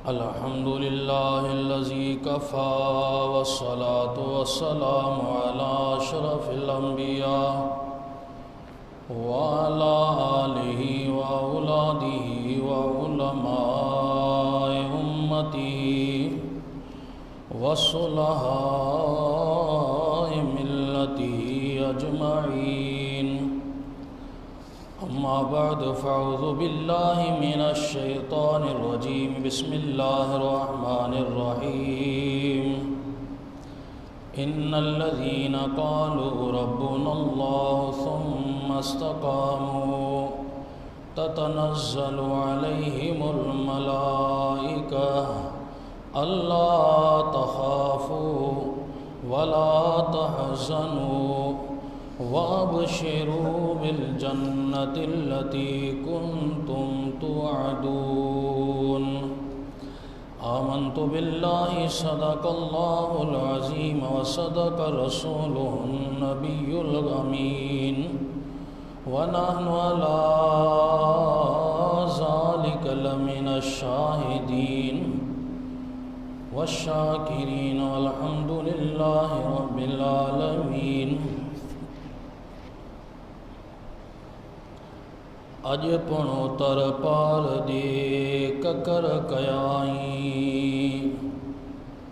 الحمد لله الذي كفى والصلاة والسلام على أشرف الأنبياء وعلى آله وأولاده وعلماء أمته وصلحاء ملته أجمعين. أما بعد فأعوذ بالله من الشيطان الرجيم. بسم الله الرحمن الرحيم. إن الذين قالوا ربنا الله ثم استقاموا تتنزل عليهم الملائكة ألا تخافوا ولا تحزنوا وابشروا بالجنة التي كنتم توعدون. آمنت بالله صدق الله العظيم وصدق رسوله النبي الأمين ونحن على ذلك لمن الشاهدين والشاكرين والحمد لله رب العالمين. اج پنو تر پار دے ککر کیائی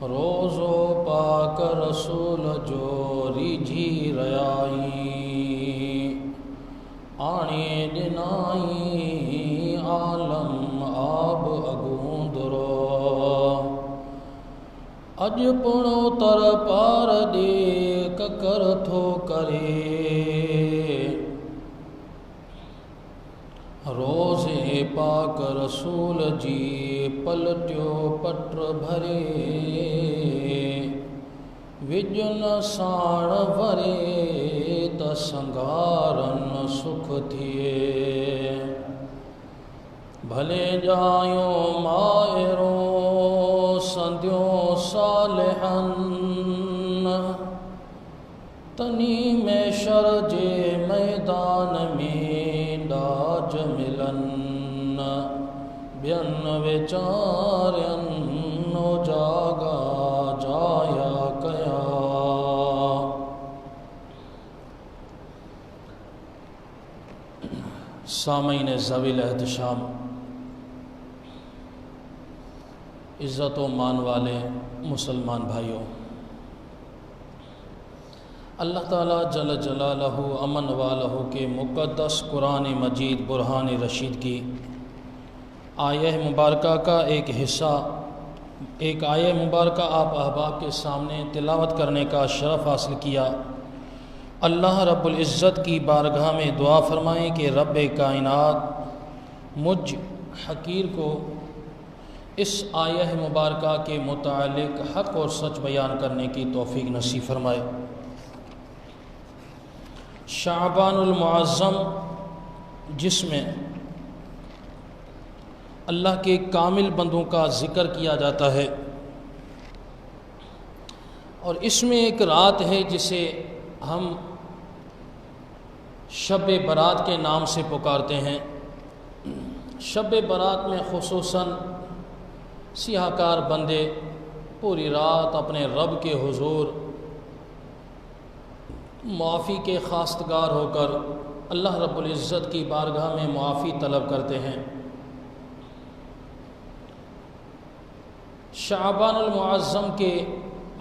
روزو پاک رسول جو ریجھی ریائی آنے دنائی عالم آب اگوندرو. اج پنو تر پار دے ککر تھو کرے روزے پاک رسول جی پلٹیو پٹر بھرے وجن ساڑ بھرے تسنگارن سکھ تھیے بھلے جایوں مائروں سندیوں صالحن تنی میں شرجے میدان میں ڈاج ملن بین وچارن نو جاگا جایا کیا. سامعین ذویل احتشام، عزت و مان والے مسلمان بھائیوں، اللہ تعالیٰ جل جلالہ امن والہ کے مقدس قرآن مجید برہان رشید کی آیہ مبارکہ کا ایک حصہ، ایک آیہ مبارکہ آپ احباب کے سامنے تلاوت کرنے کا شرف حاصل کیا. اللہ رب العزت کی بارگاہ میں دعا فرمائیں کہ رب کائنات مجھ حقیر کو اس آیہ مبارکہ کے متعلق حق اور سچ بیان کرنے کی توفیق نصیب فرمائے. شعبان المعظم جس میں اللہ کے کامل بندوں کا ذکر کیا جاتا ہے، اور اس میں ایک رات ہے جسے ہم شب برات کے نام سے پکارتے ہیں. شب برات میں خصوصاً سیاہ کار بندے پوری رات اپنے رب کے حضور معافی کے خواستگار ہو کر اللہ رب العزت کی بارگاہ میں معافی طلب کرتے ہیں. شعبان المعظم کے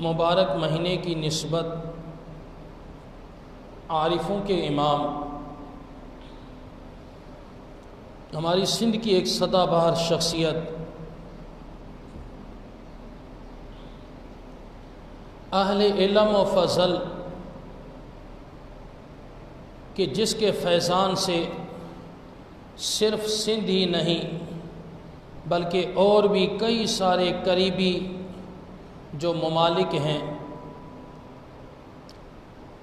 مبارک مہینے کی نسبت عارفوں کے امام، ہماری سندھ کی ایک سدا بہار شخصیت اہل علم و فضل کہ جس کے فیضان سے صرف سندھ ہی نہیں بلکہ اور بھی کئی سارے قریبی جو ممالک ہیں،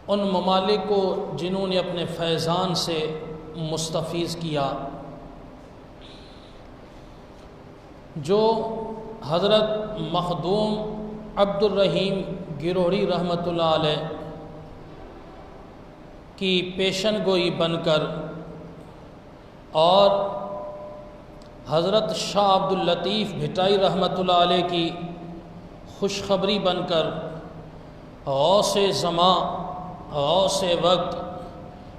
ان ممالک کو جنہوں نے اپنے فیضان سے مستفیض کیا، جو حضرت مخدوم عبد الرحیم گروڑی رحمۃ اللہ علیہ کی پیشن گوئی بن کر اور حضرت شاہ عبداللطیف بھٹائی رحمۃ اللہ علیہ کی خوشخبری بن کر غوث زمان غوث وقت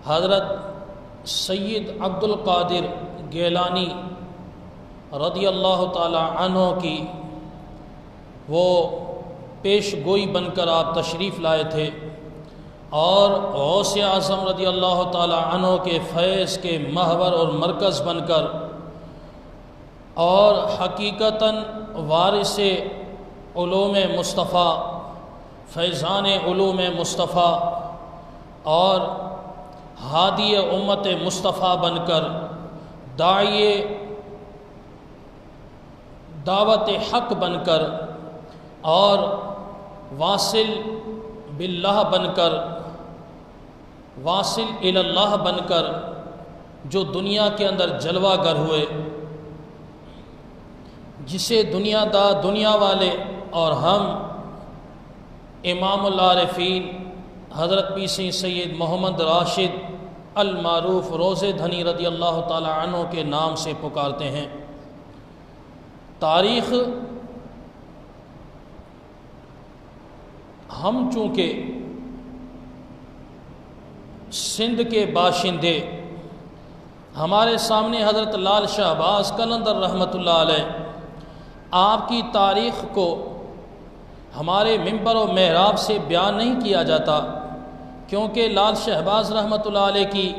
حضرت سید عبد القادر گیلانی رضی اللہ تعالی عنہ کی وہ پیش گوئی بن کر آپ تشریف لائے تھے، اور غوث اعظم رضی اللہ تعالی عنہ کے فیض کے محور اور مرکز بن کر، اور حقیقتاً وارث علوم مصطفیٰ، فیضان علوم مصطفیٰ اور ہادی امت مصطفیٰ بن کر، داعی دعوت حق بن کر، اور واصل باللہ بن کر، واصل اللہ بن کر جو دنیا کے اندر جلوہ گر ہوئے، جسے دنیا والے اور ہم امام العارفین حضرت پیسی سید محمد راشد المعروف روزے دھنی رضی اللہ تعالی عنہ کے نام سے پکارتے ہیں۔ تاریخ ہم چونکہ سندھ کے باشندے، ہمارے سامنے حضرت لال شہباز قلندر رحمۃ اللہ علیہ، آپ کی تاریخ کو ہمارے منبر و محراب سے بیان نہیں کیا جاتا، کیونکہ لال شہباز رحمۃ اللہ علیہ کی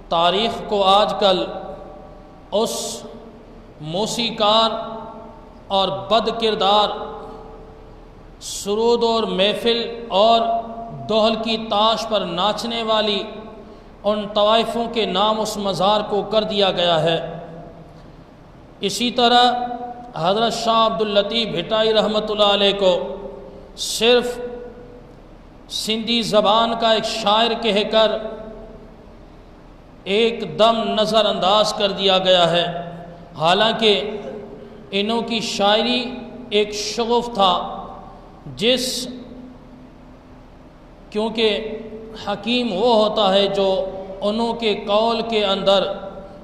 تاریخ کو آج کل اس موسیقار اور بد کردار، سرود اور محفل اور دوہل کی تاش پر ناچنے والی ان طوائفوں کے نام اس مزار کو کر دیا گیا ہے۔ اسی طرح حضرت شاہ عبداللطیف بھٹائی رحمۃ اللہ علیہ کو صرف سندھی زبان کا ایک شاعر کہہ کر ایک دم نظر انداز کر دیا گیا ہے، حالانکہ انہوں کی شاعری ایک شغف تھا، کیونکہ حکیم وہ ہوتا ہے جو انہوں کے قول کے اندر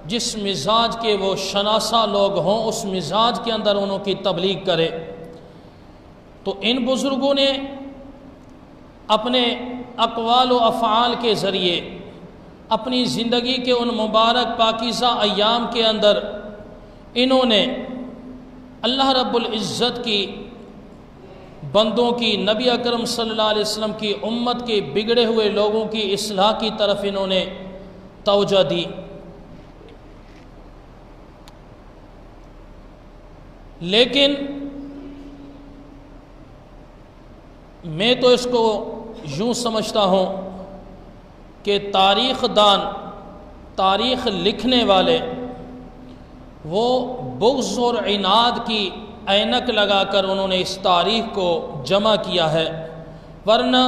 جس مزاج کے وہ شناسہ لوگ ہوں، اس مزاج کے اندر انہوں کی تبلیغ کرے۔ تو ان بزرگوں نے اپنے اقوال و افعال کے ذریعے اپنی زندگی کے ان مبارک پاکیزہ ایام کے اندر انہوں نے اللہ رب العزت کی بندوں کی، نبی اکرم صلی اللہ علیہ وسلم کی امت کے بگڑے ہوئے لوگوں کی اصلاح کی طرف انہوں نے توجہ دی۔ لیکن میں تو اس کو یوں سمجھتا ہوں کہ تاریخ دان، تاریخ لکھنے والے، وہ بغض اور عناد کی اینک لگا کر انہوں نے اس تاریخ کو جمع کیا ہے، ورنہ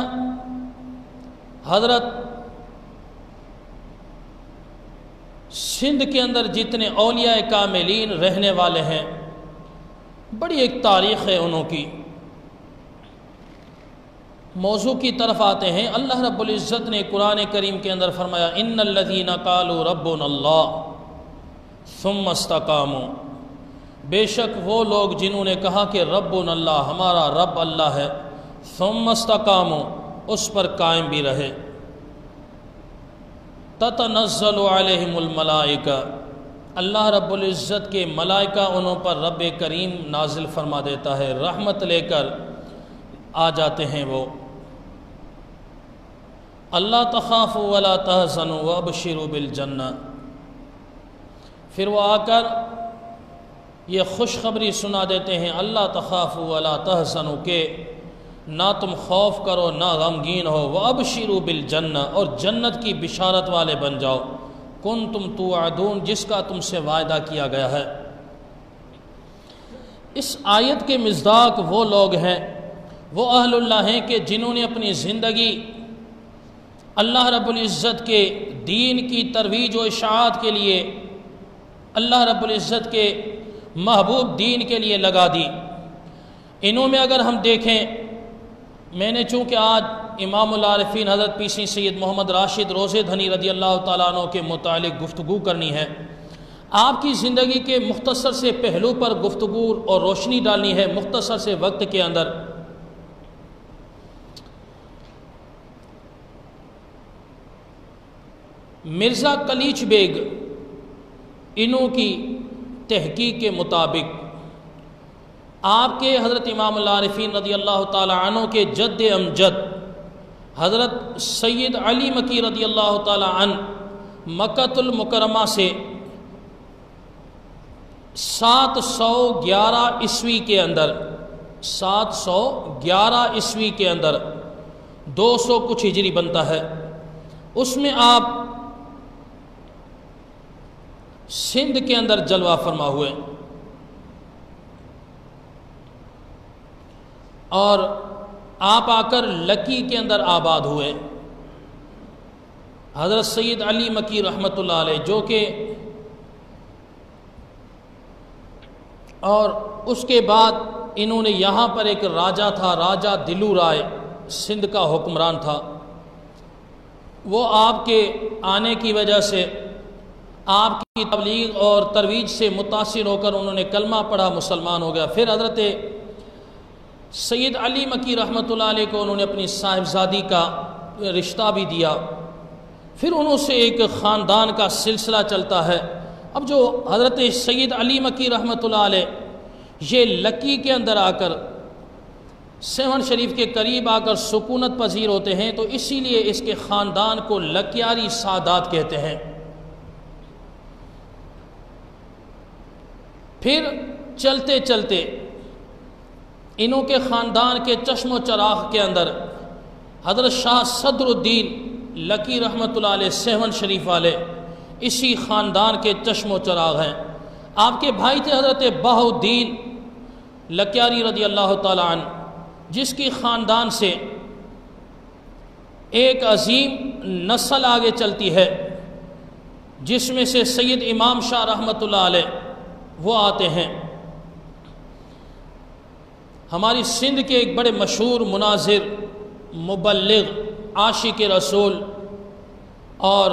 حضرت سندھ کے اندر جتنے اولیاء کاملین رہنے والے ہیں، بڑی ایک تاریخ ہے انہوں کی۔ موضوع کی طرف آتے ہیں۔ اللہ رب العزت نے قرآن کریم کے اندر فرمایا ان الذین قالوا ربنا اللہ ثم استقاموا، بے شک وہ لوگ جنہوں نے کہا کہ ربنا اللہ، ہمارا رب اللہ ہے، ثم استقاموا، اس پر قائم بھی رہے، تتنزل علیہم الملائکہ، اللہ رب العزت کے ملائکہ انہوں پر رب کریم نازل فرما دیتا ہے، رحمت لے کر آ جاتے ہیں وہ۔ اللہ تخافوا ولا تحزنوا وابشروا بالجنہ، پھر وہ آ کر یہ خوشخبری سنا دیتے ہیں، اللہ تخافوا ولا تحزنوا، کہ نہ تم خوف کرو نہ غمگین ہو، وابشروا بالجنہ، اور جنت کی بشارت والے بن جاؤ، کنتم توعدون، جس کا تم سے وعدہ کیا گیا ہے۔ اس آیت کے مصداق وہ لوگ ہیں، وہ اہل اللہ ہیں کہ جنہوں نے اپنی زندگی اللہ رب العزت کے دین کی ترویج و اشاعت کے لیے، اللہ رب العزت کے محبوب دین کے لیے لگا دی۔ انہوں میں اگر ہم دیکھیں، میں نے چونکہ آج امام العارفین حضرت پیسی سید محمد راشد روزے دھنی رضی اللہ تعالیٰ عنہ کے متعلق گفتگو کرنی ہے، آپ کی زندگی کے مختصر سے پہلو پر گفتگو اور روشنی ڈالنی ہے مختصر سے وقت کے اندر۔ مرزا کلیچ بیگ انہوں کی تحقیق کے مطابق آپ کے حضرت امام العارفین رضی اللہ تعالی عنہ کے جد امجد حضرت سید علی مکی رضی اللہ تعالی عنہ مکۃ المکرمہ سے 711 عیسوی کے اندر 711 عیسوی کے اندر 200 کچھ ہجری بنتا ہے، اس میں آپ سندھ کے اندر جلوہ فرما ہوئے اور آپ آ کر لکی کے اندر آباد ہوئے۔ حضرت سید علی مکی رحمۃ اللہ علیہ جو کہ اور اس کے بعد انہوں نے یہاں پر ایک راجہ تھا، راجہ دلو رائے سندھ کا حکمران تھا، وہ آپ کے آنے کی وجہ سے آپ کی تبلیغ اور ترویج سے متاثر ہو کر انہوں نے کلمہ پڑھا، مسلمان ہو گیا۔ پھر حضرت سید علی مکی رحمۃ اللہ علیہ کو انہوں نے اپنی صاحبزادی کا رشتہ بھی دیا، پھر انہوں سے ایک خاندان کا سلسلہ چلتا ہے۔ اب جو حضرت سید علی مکی رحمۃ اللہ علیہ یہ لکی کے اندر آ کر سیون شریف کے قریب آ کر سکونت پذیر ہوتے ہیں، تو اسی لیے اس کے خاندان کو لکیاری سادات کہتے ہیں۔ پھر چلتے چلتے انہوں کے خاندان کے چشم و چراغ کے اندر حضرت شاہ صدر الدین لکی رحمۃ اللہ علیہ سیون شریف والے اسی خاندان کے چشم و چراغ ہیں۔ آپ کے بھائی تھے حضرت بہاؤ الدین لکیاری رضی اللہ تعالی عنہ، جس کی خاندان سے ایک عظیم نسل آگے چلتی ہے، جس میں سے سید امام شاہ رحمۃ اللہ علیہ وہ آتے ہیں۔ ہماری سندھ کے ایک بڑے مشہور مناظر، مبلغ، عاشق رسول اور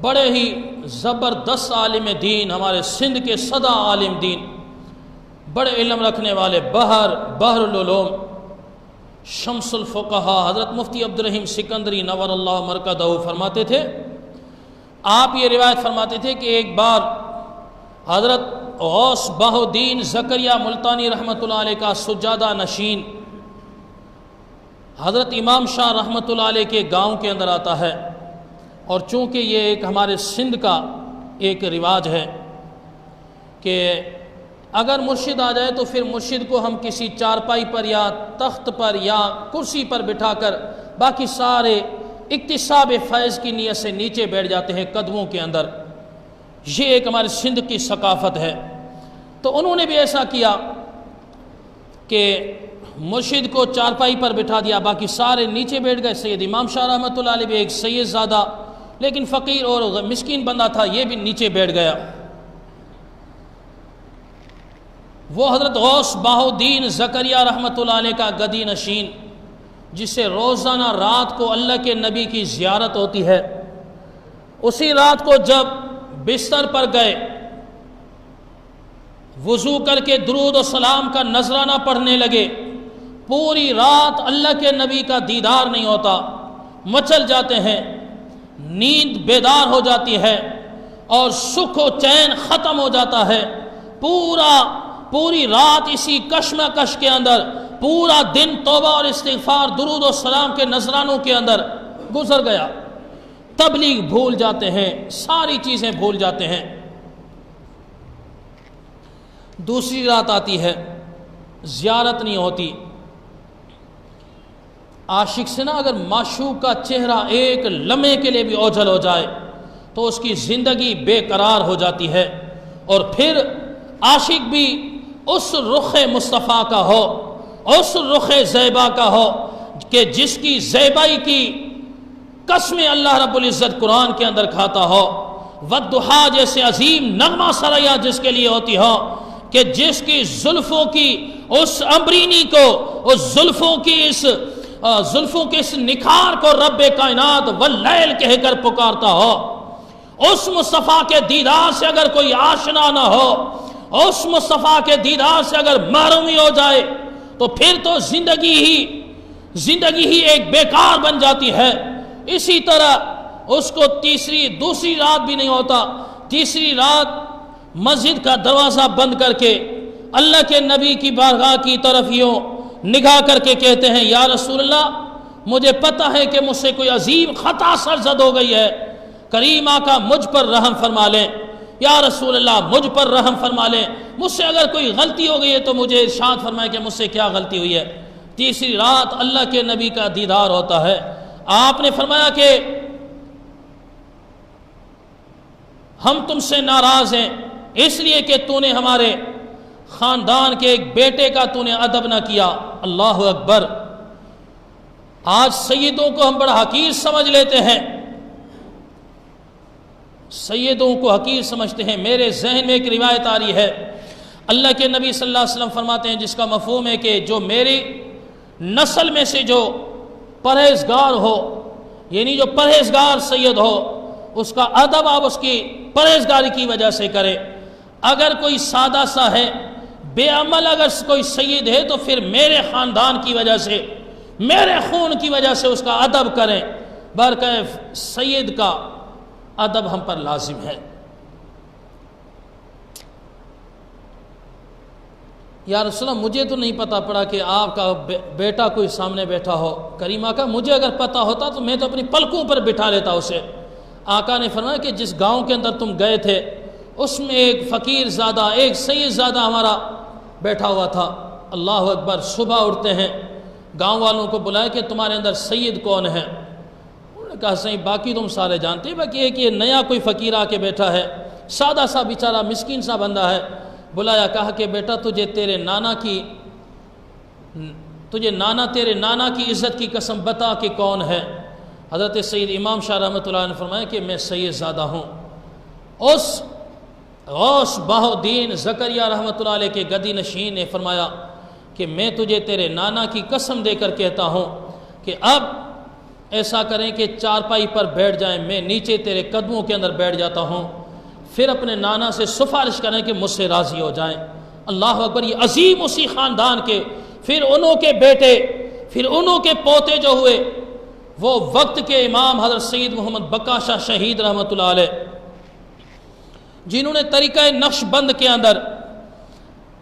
بڑے ہی زبردست عالم دین، ہمارے سندھ کے سدا عالم دین، بڑے علم رکھنے والے، بحر العلوم، شمس الفقہا حضرت مفتی عبدالرحیم سکندری نور اللہ مرکزہ فرماتے تھے، آپ یہ روایت فرماتے تھے کہ ایک بار حضرت غوث بہاؤ الدین زکریا ملتانی رحمۃ اللہ علیہ کا سجادہ نشین حضرت امام شاہ رحمۃ اللہ علیہ کے گاؤں کے اندر آتا ہے، اور چونکہ یہ ایک ہمارے سندھ کا ایک رواج ہے کہ اگر مرشد آ جائے تو پھر مرشد کو ہم کسی چارپائی پر یا تخت پر یا کرسی پر بٹھا کر باقی سارے اکتساب فیض کی نیت سے نیچے بیٹھ جاتے ہیں قدموں کے اندر، یہ ایک ہمارے سندھ کی ثقافت ہے۔ تو انہوں نے بھی ایسا کیا کہ مرشد کو چارپائی پر بٹھا دیا، باقی سارے نیچے بیٹھ گئے۔ سید امام شاہ رحمۃ اللہ علیہ بھی ایک سید زادہ لیکن فقیر اور مسکین بندہ تھا، یہ بھی نیچے بیٹھ گیا۔ وہ حضرت غوث بہاؤ الدین زکریا رحمۃ اللہ علیہ کا گدی نشین، جس سے روزانہ رات کو اللہ کے نبی کی زیارت ہوتی ہے، اسی رات کو جب بستر پر گئے، وضو کر کے درود و سلام کا نذرانہ پڑھنے لگے، پوری رات اللہ کے نبی کا دیدار نہیں ہوتا، مچل جاتے ہیں، نیند بیدار ہو جاتی ہے اور سکھ و چین ختم ہو جاتا ہے۔ پوری رات اسی کشمکش کے اندر، پورا دن توبہ اور استغفار، درود و سلام کے نذرانوں کے اندر گزر گیا۔ تبلیغ بھول جاتے ہیں، ساری چیزیں بھول جاتے ہیں۔ دوسری رات آتی ہے، زیارت نہیں ہوتی۔ عاشق سے نا اگر معشوق کا چہرہ ایک لمحے کے لیے بھی اوجھل ہو جائے تو اس کی زندگی بے قرار ہو جاتی ہے، اور پھر عاشق بھی اس رخ مصطفیٰ کا ہو، اس رخ زیبا کا ہو کہ جس کی زیبائی کی قسمیں اللہ رب العزت قرآن کے اندر کھاتا ہو، والضحیٰ جیسے عظیم نغمہ سریا جس کے لیے ہوتی ہو، کہ جس کی زلفوں کی اس امبرینی کو، اس زلفوں کے اس نکھار کو رب کائنات واللیل کہہ کر پکارتا ہو، اس مصطفیٰ کے دیدار سے اگر کوئی آشنا نہ ہو، اس مصطفیٰ کے دیدار سے اگر محرومی ہو جائے تو پھر تو زندگی ہی ایک بیکار بن جاتی ہے۔ اسی طرح اس کو دوسری رات بھی نہیں ہوتا، تیسری رات مسجد کا دروازہ بند کر کے اللہ کے نبی کی بارگاہ کی طرف یوں نگاہ کر کے کہتے ہیں، یا رسول اللہ مجھے پتہ ہے کہ مجھ سے کوئی عظیم خطا سرزد ہو گئی ہے، کریم آقا مجھ پر رحم فرما لیں، یا رسول اللہ مجھ پر رحم فرما لیں، مجھ سے اگر کوئی غلطی ہو گئی ہے تو مجھے ارشاد فرمائے کہ مجھ سے کیا غلطی ہوئی ہے۔ تیسری رات اللہ کے نبی کا دیدار ہوتا ہے۔ آپ نے فرمایا کہ ہم تم سے ناراض ہیں اس لیے کہ تو نے ہمارے خاندان کے ایک بیٹے کا تو نے ادب نہ کیا۔ اللہ اکبر۔ آج سیدوں کو ہم بڑا حقیر سمجھ لیتے ہیں، سیدوں کو حقیر سمجھتے ہیں۔ میرے ذہن میں ایک روایت آ رہی ہے، اللہ کے نبی صلی اللہ علیہ وسلم فرماتے ہیں جس کا مفہوم ہے کہ جو میری نسل میں سے جو پرہیزگار ہو، یعنی جو پرہیزگار سید ہو، اس کا ادب آپ اس کی پرہیزگاری کی وجہ سے کرے۔ اگر کوئی سادہ سا ہے، بے عمل اگر کوئی سید ہے تو پھر میرے خاندان کی وجہ سے، میرے خون کی وجہ سے اس کا ادب کریں۔ برکیف سید کا ادب ہم پر لازم ہے۔ یا رسول اللہ مجھے تو نہیں پتہ پڑا کہ آپ کا بیٹا کوئی سامنے بیٹھا ہو، کریم آقا مجھے اگر پتہ ہوتا تو میں تو اپنی پلکوں پر بٹھا لیتا اسے۔ آقا نے فرمایا کہ جس گاؤں کے اندر تم گئے تھے اس میں ایک فقیر زادہ، ایک سید زادہ ہمارا بیٹھا ہوا تھا۔ اللہ اکبر۔ صبح اٹھتے ہیں، گاؤں والوں کو بلایا کہ تمہارے اندر سید کون ہے؟ انہوں نے کہا صحیح باقی تم سارے جانتے ہیں، باقی ایک یہ نیا کوئی فقیر آ کے بیٹھا ہے، سادہ سا بیچارہ مسکین سا بندہ ہے۔ بلایا، کہا کہ بیٹا تجھے تیرے نانا کی عزت کی قسم بتا کہ کون ہے؟ حضرت سید امام شاہ رحمۃ اللہ نے فرمایا کہ میں سید زادہ ہوں۔ اس غوث بہاؤالدین زکریا رحمۃ اللہ علیہ کے گدی نشین نے فرمایا کہ میں تجھے تیرے نانا کی قسم دے کر کہتا ہوں کہ اب ایسا کریں کہ چارپائی پر بیٹھ جائیں، میں نیچے تیرے قدموں کے اندر بیٹھ جاتا ہوں، پھر اپنے نانا سے سفارش کریں کہ مجھ سے راضی ہو جائیں۔ اللہ اکبر۔ یہ عظیم اسی خاندان کے، پھر انہوں کے بیٹے، پھر انہوں کے پوتے جو ہوئے، وہ وقت کے امام حضرت سید محمد بقا شاہ شہید رحمۃ اللہ علیہ، جنہوں نے طریقہ نقش بند کے اندر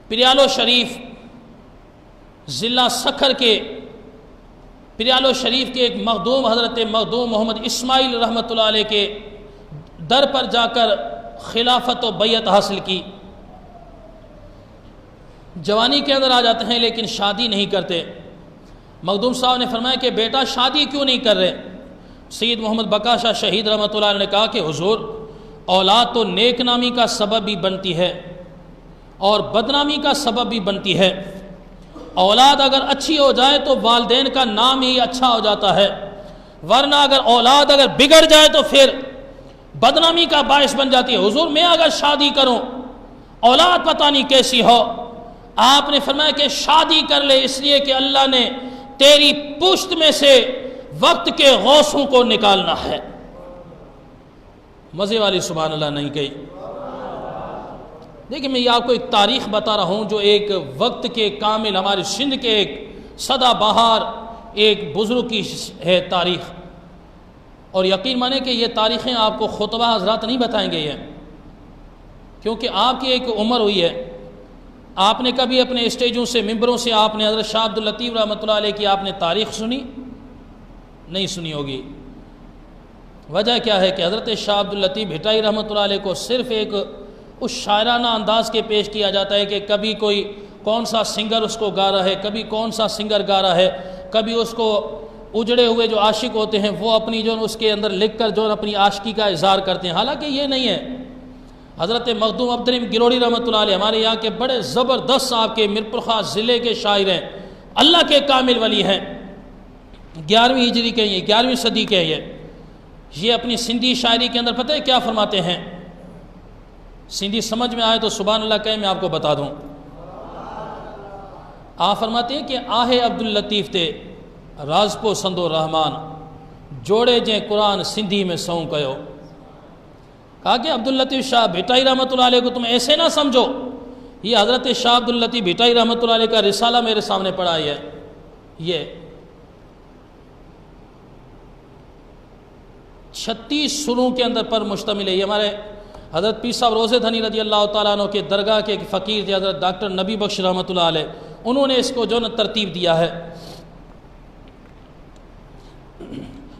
پریالو شریف ضلع سکھر کے پریالو شریف کے ایک مخدوم حضرت مخدوم محمد اسماعیل رحمۃ اللہ علیہ کے در پر جا کر خلافت و بیعت حاصل کی۔ جوانی کے اندر آ جاتے ہیں لیکن شادی نہیں کرتے۔ مخدوم صاحب نے فرمایا کہ بیٹا شادی کیوں نہیں کر رہے؟ سید محمد بقا شاہ شہید رحمۃ اللہ علیہ نے کہا کہ حضور اولاد تو نیک نامی کا سبب بھی بنتی ہے اور بدنامی کا سبب بھی بنتی ہے۔ اولاد اگر اچھی ہو جائے تو والدین کا نام ہی اچھا ہو جاتا ہے، ورنہ اگر اولاد اگر بگڑ جائے تو پھر بدنامی کا باعث بن جاتی ہے۔ حضور میں اگر شادی کروں اولاد پتہ نہیں کیسی ہو، آپ نے فرمایا کہ شادی کر لے، اس لیے کہ اللہ نے تیری پشت میں سے وقت کے غوثوں کو نکالنا ہے۔ مزے والی سبحان اللہ نہیں کہی۔ دیکھیں میں یہ آپ کو ایک تاریخ بتا رہا ہوں جو ایک وقت کے کامل ہمارے سندھ کے ایک سدا بہار ایک بزرگ کی ہے تاریخ، اور یقین مانیں کہ یہ تاریخیں آپ کو خطبہ حضرات نہیں بتائیں گے، یہ کیونکہ آپ کی ایک عمر ہوئی ہے۔ آپ نے کبھی اپنے اسٹیجوں سے ممبروں سے آپ نے حضرت شاہ عبداللطیف رحمۃ اللہ علیہ کی آپ نے تاریخ سنی؟ نہیں سنی ہوگی۔ وجہ کیا ہے کہ حضرت شاہ عبداللطیف بھٹائی رحمۃ اللہ علیہ کو صرف ایک اس شاعرانہ انداز کے پیش کیا جاتا ہے کہ کبھی کوئی کون سا سنگر اس کو گا رہا ہے، کبھی کون سا سنگر گا رہا ہے، کبھی اس کو اجڑے ہوئے جو عاشق ہوتے ہیں وہ اپنی جو اس کے اندر لکھ کر جو اپنی عاشقی کا اظہار کرتے ہیں، حالانکہ یہ نہیں ہے۔ حضرت مخدوم عبدالرحیم گروڑی رحمۃ اللہ علیہ ہمارے یہاں کے بڑے زبردست آپ کے میرپورخاص ضلع کے شاعر ہیں، اللہ کے کامل ولی ہیں، 11ویں ہجری کے یہ 11ویں صدی کے یہ اپنی سندھی شاعری کے اندر پتہ ہے کیا فرماتے ہیں؟ سندھی سمجھ میں آئے تو سبحان اللہ کہیں، میں آپ کو بتا دوں۔ آپ فرماتے ہیں کہ آہے عبداللطیف تے راز پو سندو رحمان جوڑے جے قرآن سندھی میں سوں کیو۔ کہا کہ عبداللطیف شاہ بھٹائی رحمۃ اللہ علیہ کو تم ایسے نہ سمجھو، یہ حضرت شاہ عبداللطیف بھٹائی رحمۃ اللہ علیہ کا رسالہ میرے سامنے پڑا ہے، یہ 36 سروں کے اندر پر مشتمل ہے۔ یہ ہمارے حضرت پیر صاحب روزے دھنی رضی اللہ تعالیٰ عنہ کے درگاہ کے ایک فقیر تھے حضرت ڈاکٹر نبی بخش رحمۃ اللہ علیہ، انہوں نے اس کو جو ترتیب دیا ہے۔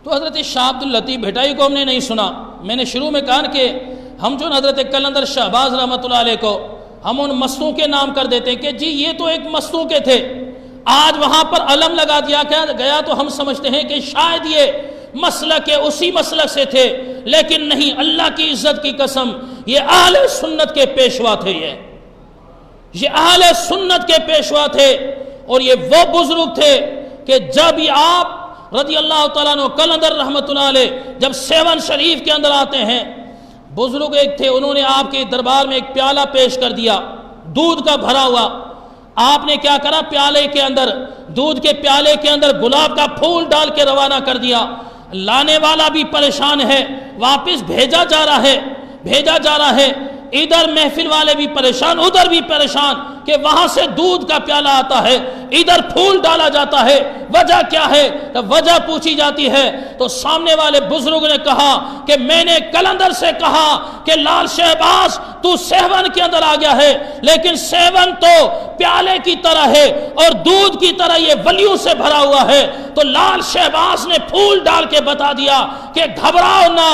تو حضرت شاہ عبداللطیف بھٹائی کو ہم نے نہیں سنا۔ میں نے شروع میں کہا کہ ہم جو حضرت قلندر شہباز رحمۃ اللہ علیہ کو ہم ان مستوں کے نام کر دیتے ہیں کہ جی یہ تو ایک مستوں کے تھے، آج وہاں پر علم لگا دیا گیا تو ہم سمجھتے ہیں کہ شاید یہ مسلک اسی مسلک سے تھے، لیکن نہیں، اللہ کی عزت کی قسم یہ اہل سنت کے پیشوا تھے، یہ اہل سنت کے پیشوا تھے، اور یہ وہ بزرگ تھے کہ جب یہ آپ رضی اللہ تعالیٰ عنہ قلندر رحمۃ اللہ علیہ جب سیون شریف کے اندر آتے ہیں، بزرگ ایک تھے، انہوں نے آپ کے دربار میں ایک پیالہ پیش کر دیا دودھ کا بھرا ہوا۔ آپ نے کیا کرا، پیالے کے اندر، دودھ کے پیالے کے اندر گلاب کا پھول ڈال کے روانہ کر دیا۔ لانے والا بھی پریشان ہے، واپس بھیجا جا رہا ہے، ادھر محفل والے بھی پریشان، ادھر بھی پریشان کہ وہاں سے دودھ کا پیالہ آتا ہے، ادھر پھول ڈالا جاتا ہے، وجہ کیا ہے؟ جب وجہ پوچھی جاتی ہے تو سامنے والے بزرگ نے کہا کہ میں نے قلندر سے کہا کہ لال شہباز تو سیون کے اندر آ گیا ہے، لیکن سیون تو پیالے کی طرح ہے اور دودھ کی طرح یہ ولیوں سے بھرا ہوا ہے۔ تو لال شہباز نے پھول ڈال کے بتا دیا کہ گھبراؤ نہ،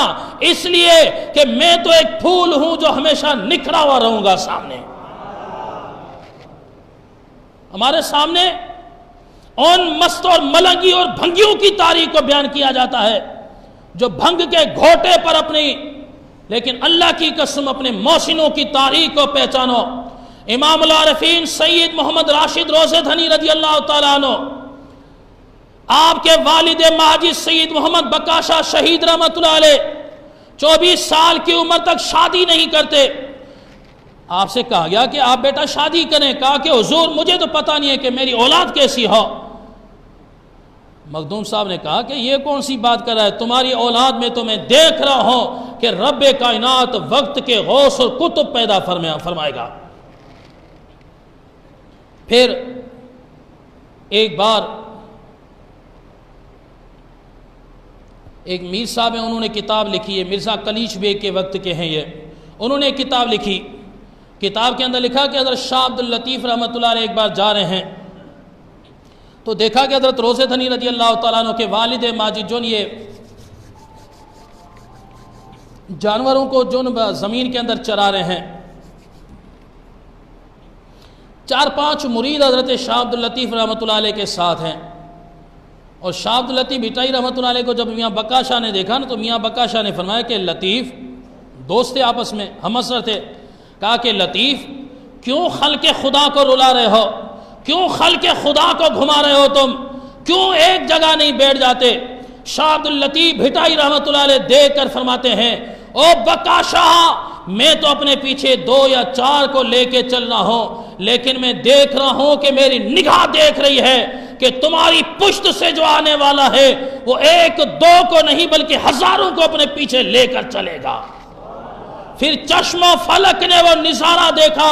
اس لیے کہ میں تو ایک پھول ہوں جو ہمیشہ نکھرا ہوا رہوں گا۔ سامنے ہمارے سامنے ان مست اور ملنگی اور بھنگیوں کی تاریخ کو بیان کیا جاتا ہے جو بھنگ کے گھوٹے پر اپنی، لیکن اللہ کی قسم اپنے محسنوں کی تاریخ کو پہچانو۔ امام العارفین سید محمد راشد روزے دھنی رضی اللہ تعالیٰ عنہ، آپ کے والد ماجد سید محمد بکاشا شہید رحمۃ اللہ علیہ 24 سال کی عمر تک شادی نہیں کرتے۔ آپ سے کہا گیا کہ آپ بیٹا شادی کریں، کہا کہ حضور مجھے تو پتہ نہیں ہے کہ میری اولاد کیسی ہو۔ مخدوم صاحب نے کہا کہ یہ کون سی بات کر رہا ہے، تمہاری اولاد میں تو میں دیکھ رہا ہوں کہ رب کائنات وقت کے غوث اور کتب پیدا فرمائے گا۔ پھر ایک بار ایک میر صاحب ہیں، انہوں نے کتاب لکھی ہے، مرزا کلیچ بیگ کے وقت کے ہیں یہ، انہوں نے کتاب لکھی، کتاب کے اندر لکھا کہ حضرت شاہ عبداللطیف رحمۃ اللہ علیہ ایک بار جا رہے ہیں تو دیکھا کہ حضرت روزے دھنی رضی اللہ تعالیٰ عنہ کے والد ماجد جو یہ جانوروں کو جو زمین کے اندر چرا رہے ہیں، 4-5 مرید حضرت شاہ عبداللطیف رحمۃ اللہ علیہ کے ساتھ ہیں، اور شاہ عبداللطیف بھٹائی رحمۃ اللہ علیہ کو جب میاں بکا شاہ نے دیکھا نا تو میاں بکا شاہ نے فرمایا کہ لطیف، دوست تھے آپس میں، ہم اثر تھے، کہا کہ لطیف کیوں خلق خدا کو رلا رہے ہو، کیوں خلق خدا کو گھما رہے ہو، تم کیوں ایک جگہ نہیں بیٹھ جاتے؟ شاہ عبداللطیف بھٹائی رحمۃ اللہ علیہ دیکھ کر فرماتے ہیں، او بکا شاہ میں تو اپنے پیچھے 2 یا 4 کو لے کے چل رہا ہوں، لیکن میں دیکھ رہا ہوں کہ میری نگاہ دیکھ رہی ہے کہ تمہاری پشت سے جو آنے والا ہے وہ 1-2 کو نہیں بلکہ ہزاروں کو اپنے پیچھے لے کر چلے گا۔ پھر چشم و فلک نے وہ نظارہ دیکھا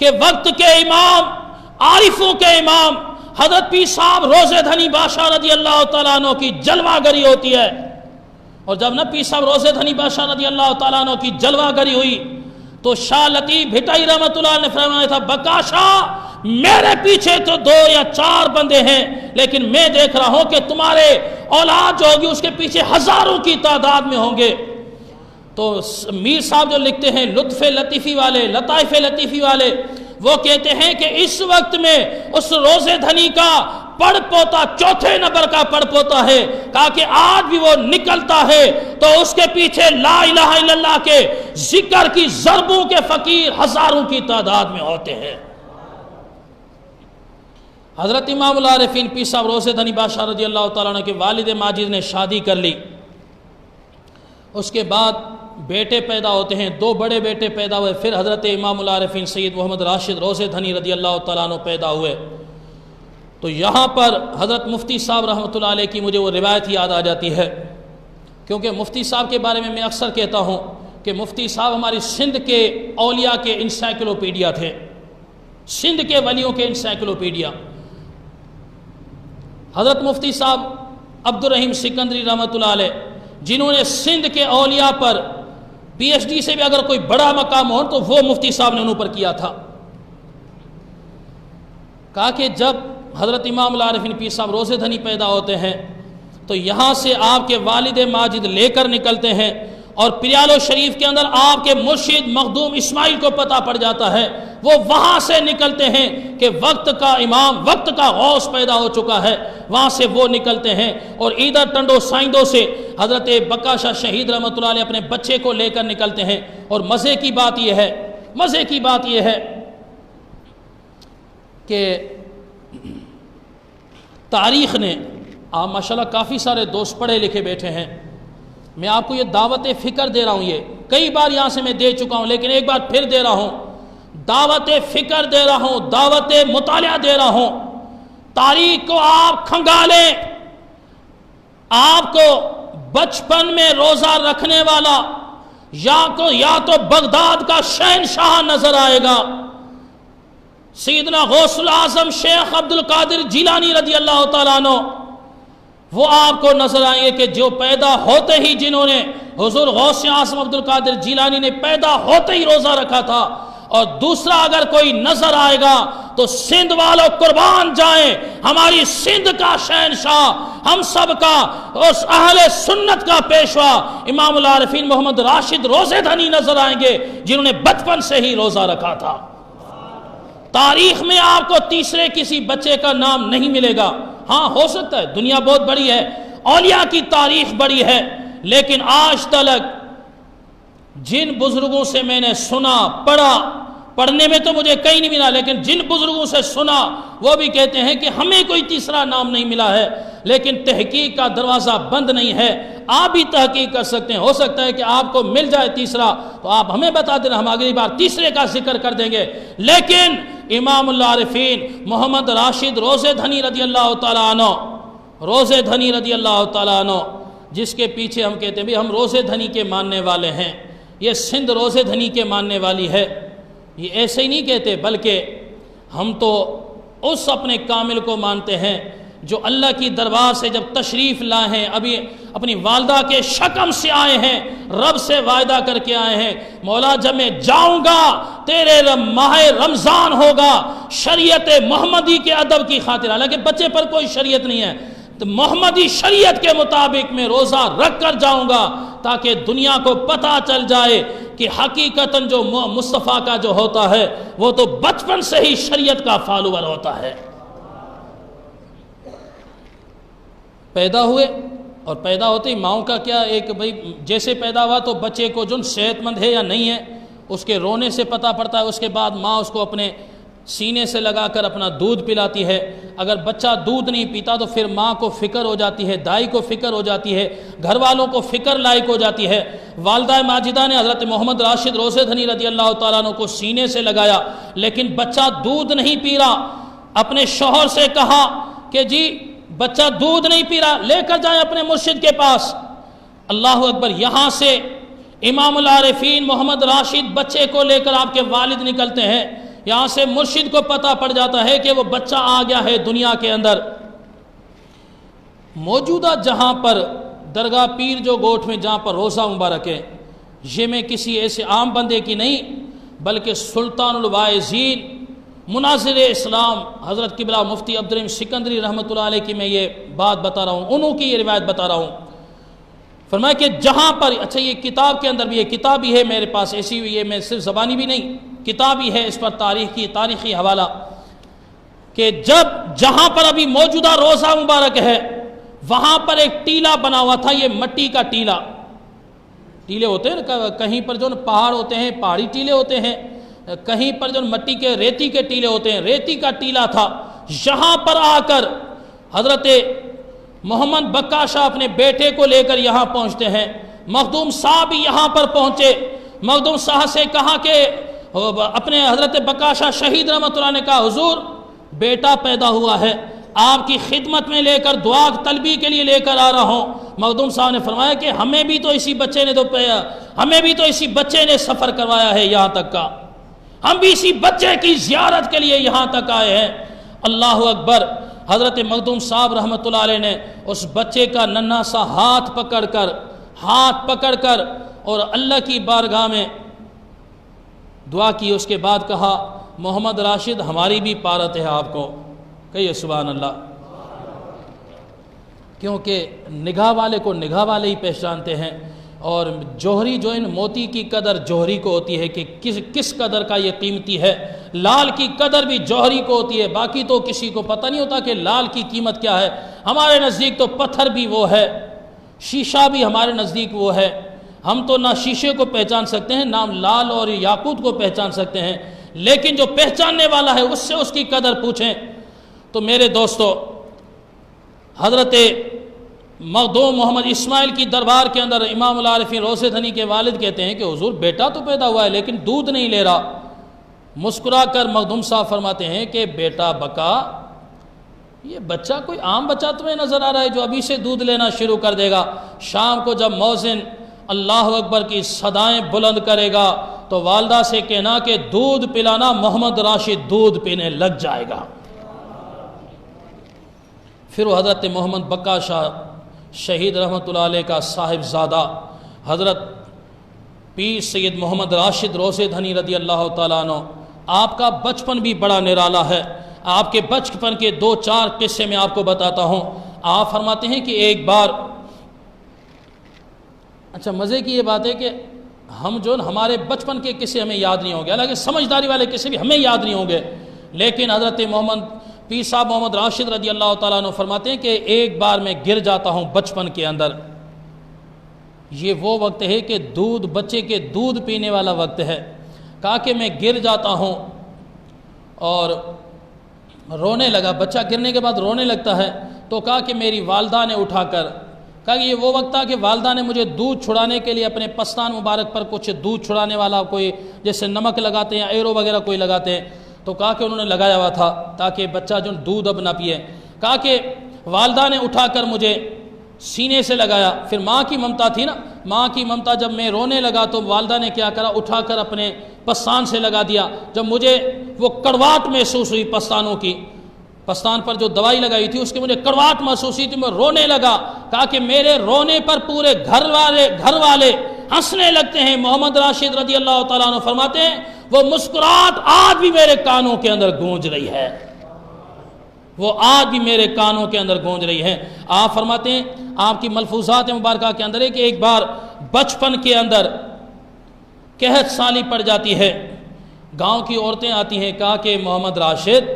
کہ وقت کے امام، عارفوں کے امام حضرت پیر صاحب روزے دھنی بادشاہ رضی اللہ تعالیٰ عنہ کی جلوہ گری ہوتی ہے، اور جب پیر صاحب روزے دھنی بادشاہ رضی اللہ تعالیٰ عنہ کی جلوہ گری ہوئی تو شاہ لطیف بھٹائی رحمۃ اللہ نے فرمایا تھا، بکا شاہ میرے پیچھے تو 2 یا 4 بندے ہیں، لیکن میں دیکھ رہا ہوں کہ تمہارے اولاد جو ہوگی اس کے پیچھے ہزاروں کی تعداد میں ہوں گے۔ تو میر صاحب جو لکھتے ہیں لطف لطیفی والے، لطائف لطیفی والے، وہ کہتے ہیں کہ اس وقت میں اس روزے دھنی کا پڑ پوتا 4 نمبر کا پڑ پوتا ہے، کہا کہ آج بھی وہ نکلتا ہے تو اس کے پیچھے لا الہ الا اللہ کے ذکر کی ضربوں کے فقیر ہزاروں کی تعداد میں ہوتے ہیں۔ حضرت امام العارفین پیر صاحب روزے دھنی بادشاہ رضی اللہ تعالیٰ عنہ کے والد ماجد نے شادی کر لی، اس کے بعد بیٹے پیدا ہوتے ہیں، 2 بڑے بیٹے پیدا ہوئے، پھر حضرت امام العارفین سید محمد راشد روزے دھنی رضی اللہ تعالیٰ عنہ پیدا ہوئے۔ تو یہاں پر حضرت مفتی صاحب رحمۃ اللہ علیہ کی مجھے وہ روایت یاد آ جاتی ہے، کیونکہ مفتی صاحب کے بارے میں اکثر کہتا ہوں کہ مفتی صاحب ہماری سندھ کے اولیاء کے انسائکلوپیڈیا تھے، سندھ کے ولیوں کے انسائکلوپیڈیا۔ حضرت مفتی صاحب عبدالرحیم سکندری رحمۃ اللہ علیہ، جنہوں نے سندھ کے اولیاء پر پی ایچ ڈی سے بھی اگر کوئی بڑا مقام ہو تو وہ مفتی صاحب نے انہوں پر کیا تھا۔ کہا کہ جب حضرت امام العارفین پیر صاحب روزے دھنی پیدا ہوتے ہیں تو یہاں سے آپ کے والد ماجد لے کر نکلتے ہیں، اور پریالو شریف کے اندر آپ کے مرشد مخدوم اسماعیل کو پتہ پڑ جاتا ہے، وہ وہاں سے نکلتے ہیں کہ وقت کا امام، وقت کا غوث پیدا ہو چکا ہے، وہاں سے وہ نکلتے ہیں، اور ادھر ٹنڈو سائندوں سے حضرت بکا شاہ شہید رحمۃ اللہ علیہ اپنے بچے کو لے کر نکلتے ہیں۔ اور مزے کی بات یہ ہے کہ تاریخ نے، آپ ماشاءاللہ کافی سارے دوست پڑھے لکھے بیٹھے ہیں، میں آپ کو یہ دعوت فکر دے رہا ہوں، یہ کئی بار یہاں سے میں دے چکا ہوں لیکن ایک بار پھر دے رہا ہوں، دعوت فکر دے رہا ہوں، دعوت مطالعہ دے رہا ہوں۔ تاریخ کو آپ کھنگالیں، آپ کو بچپن میں روزہ رکھنے والا یا تو بغداد کا شہنشاہ نظر آئے گا، سیدنا غوث العظم شیخ عبد القادر جیلانی رضی اللہ تعالیٰ عنہ، وہ آپ کو نظر آئیں گے کہ جو پیدا ہوتے ہی، جنہوں نے حضور غوث اعظم عبد القادر جیلانی نے پیدا ہوتے ہی روزہ رکھا تھا۔ اور دوسرا اگر کوئی نظر آئے گا تو سندھ والوں قربان جائیں، ہماری سندھ کا شہنشاہ، ہم سب کا اس اہل سنت کا پیشوا امام العارفین محمد راشد روزے دھنی نظر آئیں گے، جنہوں نے بچپن سے ہی روزہ رکھا تھا۔ تاریخ میں آپ کو تیسرے کسی بچے کا نام نہیں ملے گا۔ ہاں ہو سکتا ہے، دنیا بہت بڑی ہے، اولیاء کی تاریخ بڑی ہے، لیکن آج تک جن بزرگوں سے میں نے سنا، پڑھنے میں تو مجھے کہیں نہیں ملا، لیکن جن بزرگوں سے سنا وہ بھی کہتے ہیں کہ ہمیں کوئی تیسرا نام نہیں ملا ہے، لیکن تحقیق کا دروازہ بند نہیں ہے، آپ بھی تحقیق کر سکتے ہیں، ہو سکتا ہے کہ آپ کو مل جائے تیسرا تو آپ ہمیں بتا دینا، ہم اگلی بار تیسرے کا ذکر کر دیں گے۔ لیکن امام العارفین محمد راشد روزے دھنی رضی اللہ تعالیٰ عنہ، روزے دھنی رضی اللہ تعالیٰ عنہ، جس کے پیچھے ہم کہتے ہیں بھی ہم روزے دھنی کے ماننے والے ہیں، یہ سندھ روزے دھنی کے ماننے والی ہے، یہ ایسے ہی نہیں کہتے، بلکہ ہم تو اس اپنے کامل کو مانتے ہیں جو اللہ کی دربار سے جب تشریف لائے ہیں، ابھی اپنی والدہ کے شکم سے آئے ہیں، رب سے وعدہ کر کے آئے ہیں، مولا جب میں جاؤں گا تیرے ماہ رمضان ہوگا، شریعت محمدی کے ادب کی خاطر، حالانکہ بچے پر کوئی شریعت نہیں ہے، تو محمدی شریعت کے مطابق میں روزہ رکھ کر جاؤں گا تاکہ دنیا کو پتہ چل جائے کہ حقیقتاً جو مصطفیٰ کا جو ہوتا ہے وہ تو بچپن سے ہی شریعت کا فالوور ہوتا ہے۔ پیدا ہوئے، اور پیدا ہوتے ہی ماؤں کا کیا، ایک بھائی جیسے پیدا ہوا تو بچے کو جو صحت مند ہے یا نہیں ہے اس کے رونے سے پتہ پڑتا ہے، اس کے بعد ماں اس کو اپنے سینے سے لگا کر اپنا دودھ پلاتی ہے، اگر بچہ دودھ نہیں پیتا تو پھر ماں کو فکر ہو جاتی ہے، دائی کو فکر ہو جاتی ہے، گھر والوں کو فکر لائق ہو جاتی ہے۔ والدہ ماجدہ نے حضرت محمد راشد روزے دھنی رضی اللہ تعالیٰ عنہ کو سینے سے لگایا، لیکن بچہ دودھ نہیں پی رہا، اپنے شوہر سے کہا کہ جی بچہ دودھ نہیں پی رہا، لے کر جائیں اپنے مرشد کے پاس۔ اللہ اکبر، یہاں سے امام العارفین محمد راشد بچے کو لے کر آپ کے والد نکلتے ہیں، یہاں سے مرشد کو پتہ پڑ جاتا ہے کہ وہ بچہ آ گیا ہے دنیا کے اندر۔ موجودہ جہاں پر درگاہ پیر جو گوٹھ میں جہاں پر روزہ مبارک ہے، یہ میں کسی ایسے عام بندے کی نہیں بلکہ سلطان الواعظین مناظر اسلام حضرت قبلہ مفتی عبدالرحیم سکندری رحمۃ اللہ علیہ کی میں یہ بات بتا رہا ہوں، انہوں کی یہ روایت بتا رہا ہوں۔ فرمایا کہ جہاں پر، اچھا یہ کتاب کے اندر بھی، یہ کتاب بھی ہے میرے پاس ایسی ہوئی ہے، میں صرف زبانی بھی نہیں، کتاب ہی ہے اس پر تاریخی حوالہ، کہ جہاں پر ابھی موجودہ روزہ مبارک ہے وہاں پر ایک ٹیلا بنا ہوا تھا، یہ مٹی کا ٹیلا، ٹیلے ہوتے ہیں نا کہیں پر جو پہاڑ ہوتے ہیں پہاڑی ٹیلے ہوتے ہیں، کہیں پر جو مٹی کے ریتی کے ٹیلے ہوتے ہیں، ریتی کا ٹیلا تھا۔ یہاں پر آ کر حضرت محمد بکا شاہ اپنے بیٹے کو لے کر یہاں پہنچتے ہیں، مخدوم صاحب یہاں پر پہنچے، مخدوم صاحب سے کہا کہ اپنے حضرت بکا شاہ شہید رحمۃ اللہ نے کہا حضور بیٹا پیدا ہوا ہے، آپ کی خدمت میں لے کر دعا طلبی کے لیے لے کر آ رہا ہوں، مخدوم صاحب نے فرمایا کہ ہمیں بھی تو اسی بچے نے سفر کروایا ہے یہاں تک کا، ہم بھی اسی بچے کی زیارت کے لیے یہاں تک آئے ہیں۔ اللہ اکبر۔ حضرت مخدوم صاحب رحمۃ اللہ علیہ نے اس بچے کا ننھا سا ہاتھ پکڑ کر اور اللہ کی بارگاہ میں دعا کی۔ اس کے بعد کہا محمد راشد ہماری بھی پارت ہے آپ کو، کہیے سبحان اللہ۔ کیونکہ نگاہ والے کو نگاہ والے ہی پہچانتے ہیں، اور جوہری جو ان موتی کی قدر جوہری کو ہوتی ہے کہ کس قدر کا یہ قیمتی ہے، لال کی قدر بھی جوہری کو ہوتی ہے، باقی تو کسی کو پتہ نہیں ہوتا کہ لال کی قیمت کیا ہے۔ ہمارے نزدیک تو پتھر بھی وہ ہے، شیشہ بھی ہمارے نزدیک وہ ہے، ہم تو نہ شیشے کو پہچان سکتے ہیں نہ لال اور یاقوت کو پہچان سکتے ہیں، لیکن جو پہچاننے والا ہے اس سے اس کی قدر پوچھیں۔ تو میرے دوستو، حضرت مخدوم محمد اسماعیل کی دربار کے اندر امام العارفین روضہ دھنی کے والد کہتے ہیں کہ حضور بیٹا تو پیدا ہوا ہے لیکن دودھ نہیں لے رہا۔ مسکرا کر مخدوم صاحب فرماتے ہیں کہ بیٹا بکا، یہ بچہ کوئی عام بچہ تمہیں نظر آ رہا ہے جو ابھی سے دودھ لینا شروع کر دے گا؟ شام کو جب مؤذن اللہ اکبر کی صدائیں بلند کرے گا تو والدہ سے کہنا کہ دودھ پلانا، محمد راشد دودھ پینے لگ جائے گا۔ پھر وہ حضرت محمد بکا شاہ شہید رحمۃ اللہ علیہ کا صاحبزادہ حضرت پیر سید محمد راشد روضہ دھنی رضی اللہ تعالیٰ عنہ، آپ کا بچپن بھی بڑا نرالا ہے۔ آپ کے بچپن کے 2-4 قصے میں آپ کو بتاتا ہوں۔ آپ فرماتے ہیں کہ ایک بار، اچھا مزے کی یہ بات ہے کہ ہم جو ہمارے بچپن کے قصے ہمیں یاد نہیں ہوں گے، حالانکہ سمجھداری والے قصے بھی ہمیں یاد نہیں ہوں گے، لیکن حضرت پیر صاحب محمد راشد رضی اللہ تعالیٰ عنہ فرماتے ہیں کہ ایک بار میں گر جاتا ہوں بچپن کے اندر۔ یہ وہ وقت ہے کہ بچے کے دودھ پینے والا وقت ہے۔ کہا کہ میں گر جاتا ہوں اور رونے لگا، بچہ گرنے کے بعد رونے لگتا ہے، تو کہا کہ میری والدہ نے اٹھا کر، کہا کہ یہ وہ وقت تھا کہ والدہ نے مجھے دودھ چھڑانے کے لیے اپنے پستان مبارک پر کچھ دودھ چھڑانے والا کوئی جیسے نمک لگاتے ہیں، ایرو وغیرہ کوئی لگاتے ہیں، تو کہا کہ انہوں نے لگایا ہوا تھا تاکہ بچہ جو دودھ اب نہ پیے۔ کہا کہ والدہ نے اٹھا کر مجھے سینے سے لگایا، پھر ماں کی ممتا تھی نا، ماں کی ممتا جب میں رونے لگا تو والدہ نے کیا کرا، اٹھا کر اپنے پستان سے لگا دیا۔ جب مجھے وہ کڑواہٹ محسوس ہوئی پستانوں کی، پستان پر جو دوائی لگائی تھی اس کی مجھے کڑواہٹ محسوس ہوئی تھی، میں رونے لگا۔ کہا کہ میرے رونے پر پورے گھر والے ہنسنے لگتے ہیں۔ محمد راشد رضی اللہ تعالیٰ عنہ فرماتے ہیں وہ مسکراہٹ آج بھی میرے کانوں کے اندر گونج رہی ہے، وہ آج بھی میرے کانوں کے اندر گونج رہی ہے۔ آپ فرماتے ہیں آپ کی ملفوظات مبارکہ کے اندر ہے کہ ایک بار بچپن کے اندر قحط سالی پڑ جاتی ہے، گاؤں کی عورتیں آتی ہیں، کہا کہ محمد راشد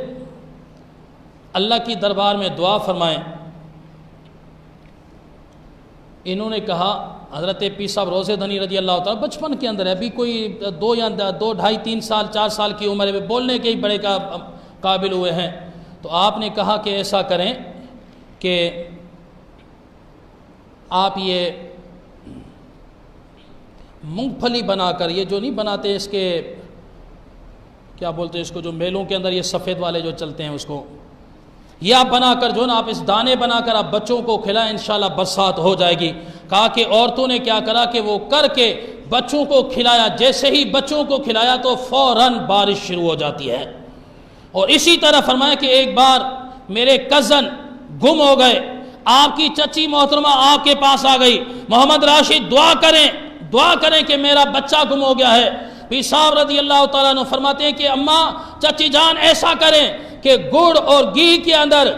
اللہ کی دربار میں دعا فرمائیں۔ انہوں نے کہا، حضرت پیر صاحب روضہ دھنی رضی اللہ تعالیٰ بچپن کے اندر ہے، ابھی کوئی 2-2.5-3 سال 4 سال کی عمر میں بولنے کے ہی بڑے قابل ہوئے ہیں، تو آپ نے کہا کہ ایسا کریں کہ آپ یہ مونگ پھلی بنا کر، یہ جو نہیں بناتے اس کے کیا بولتے ہیں اس کو، جو میلوں کے اندر یہ سفید والے جو چلتے ہیں، اس کو یہ آپ بنا کر جو نا آپ اس دانے بنا کر آپ بچوں کو کھلائیں، انشاءاللہ برسات ہو جائے گی۔ کہا کہ عورتوں نے کیا کرا کہ وہ کر کے بچوں کو کھلایا، جیسے ہی بچوں کو کھلایا تو فوراً بارش شروع ہو جاتی ہے۔ اور اسی طرح فرمایا کہ ایک بار میرے کزن گم ہو گئے، آپ کی چچی محترمہ آپ کے پاس آ گئی، محمد راشد دعا کریں کہ میرا بچہ گم ہو گیا ہے۔ پیر صاحب رضی اللہ تعالیٰ عنہ فرماتے ہیں کہ اماں چچی جان ایسا کریں کہ گڑ اور گھی کے اندر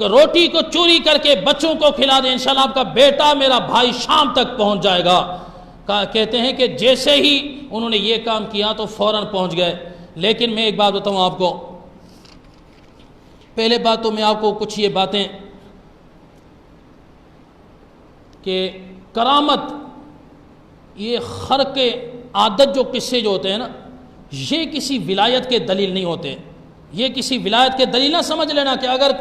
روٹی کو چوری کر کے بچوں کو کھلا دیں، انشاءاللہ آپ کا بیٹا میرا بھائی شام تک پہنچ جائے گا۔ کہتے ہیں کہ جیسے ہی انہوں نے یہ کام کیا تو فوراً پہنچ گئے۔ لیکن میں ایک بات بتاؤں آپ کو، پہلے بات تو میں آپ کو کچھ یہ باتیں کہ کرامت، یہ خرق عادت جو قصے جو ہوتے ہیں نا، یہ کسی ولایت کے دلیل نہیں ہوتے۔ یہ کسی ولایت کے دلیل نہ سمجھ لینا کہ اگر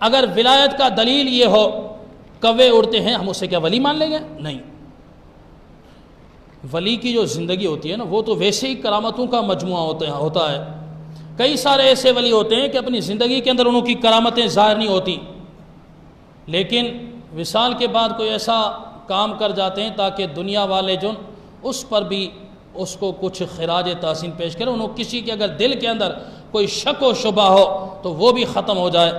اگر ولایت کا دلیل یہ ہو کوے اڑتے ہیں ہم اسے کیا ولی مان لیں گے؟ نہیں، ولی کی جو زندگی ہوتی ہے نا وہ تو ویسے ہی کرامتوں کا مجموعہ ہوتا ہے۔ کئی سارے ایسے ولی ہوتے ہیں کہ اپنی زندگی کے اندر انہوں کی کرامتیں ظاہر نہیں ہوتی، لیکن وصال کے بعد کوئی ایسا کام کر جاتے ہیں تاکہ دنیا والے جو اس پر بھی اس کو کچھ خراج تحسین پیش کریں، انہوں کسی کے اگر دل کے اندر کوئی شک و شبہ ہو تو وہ بھی ختم ہو جائے۔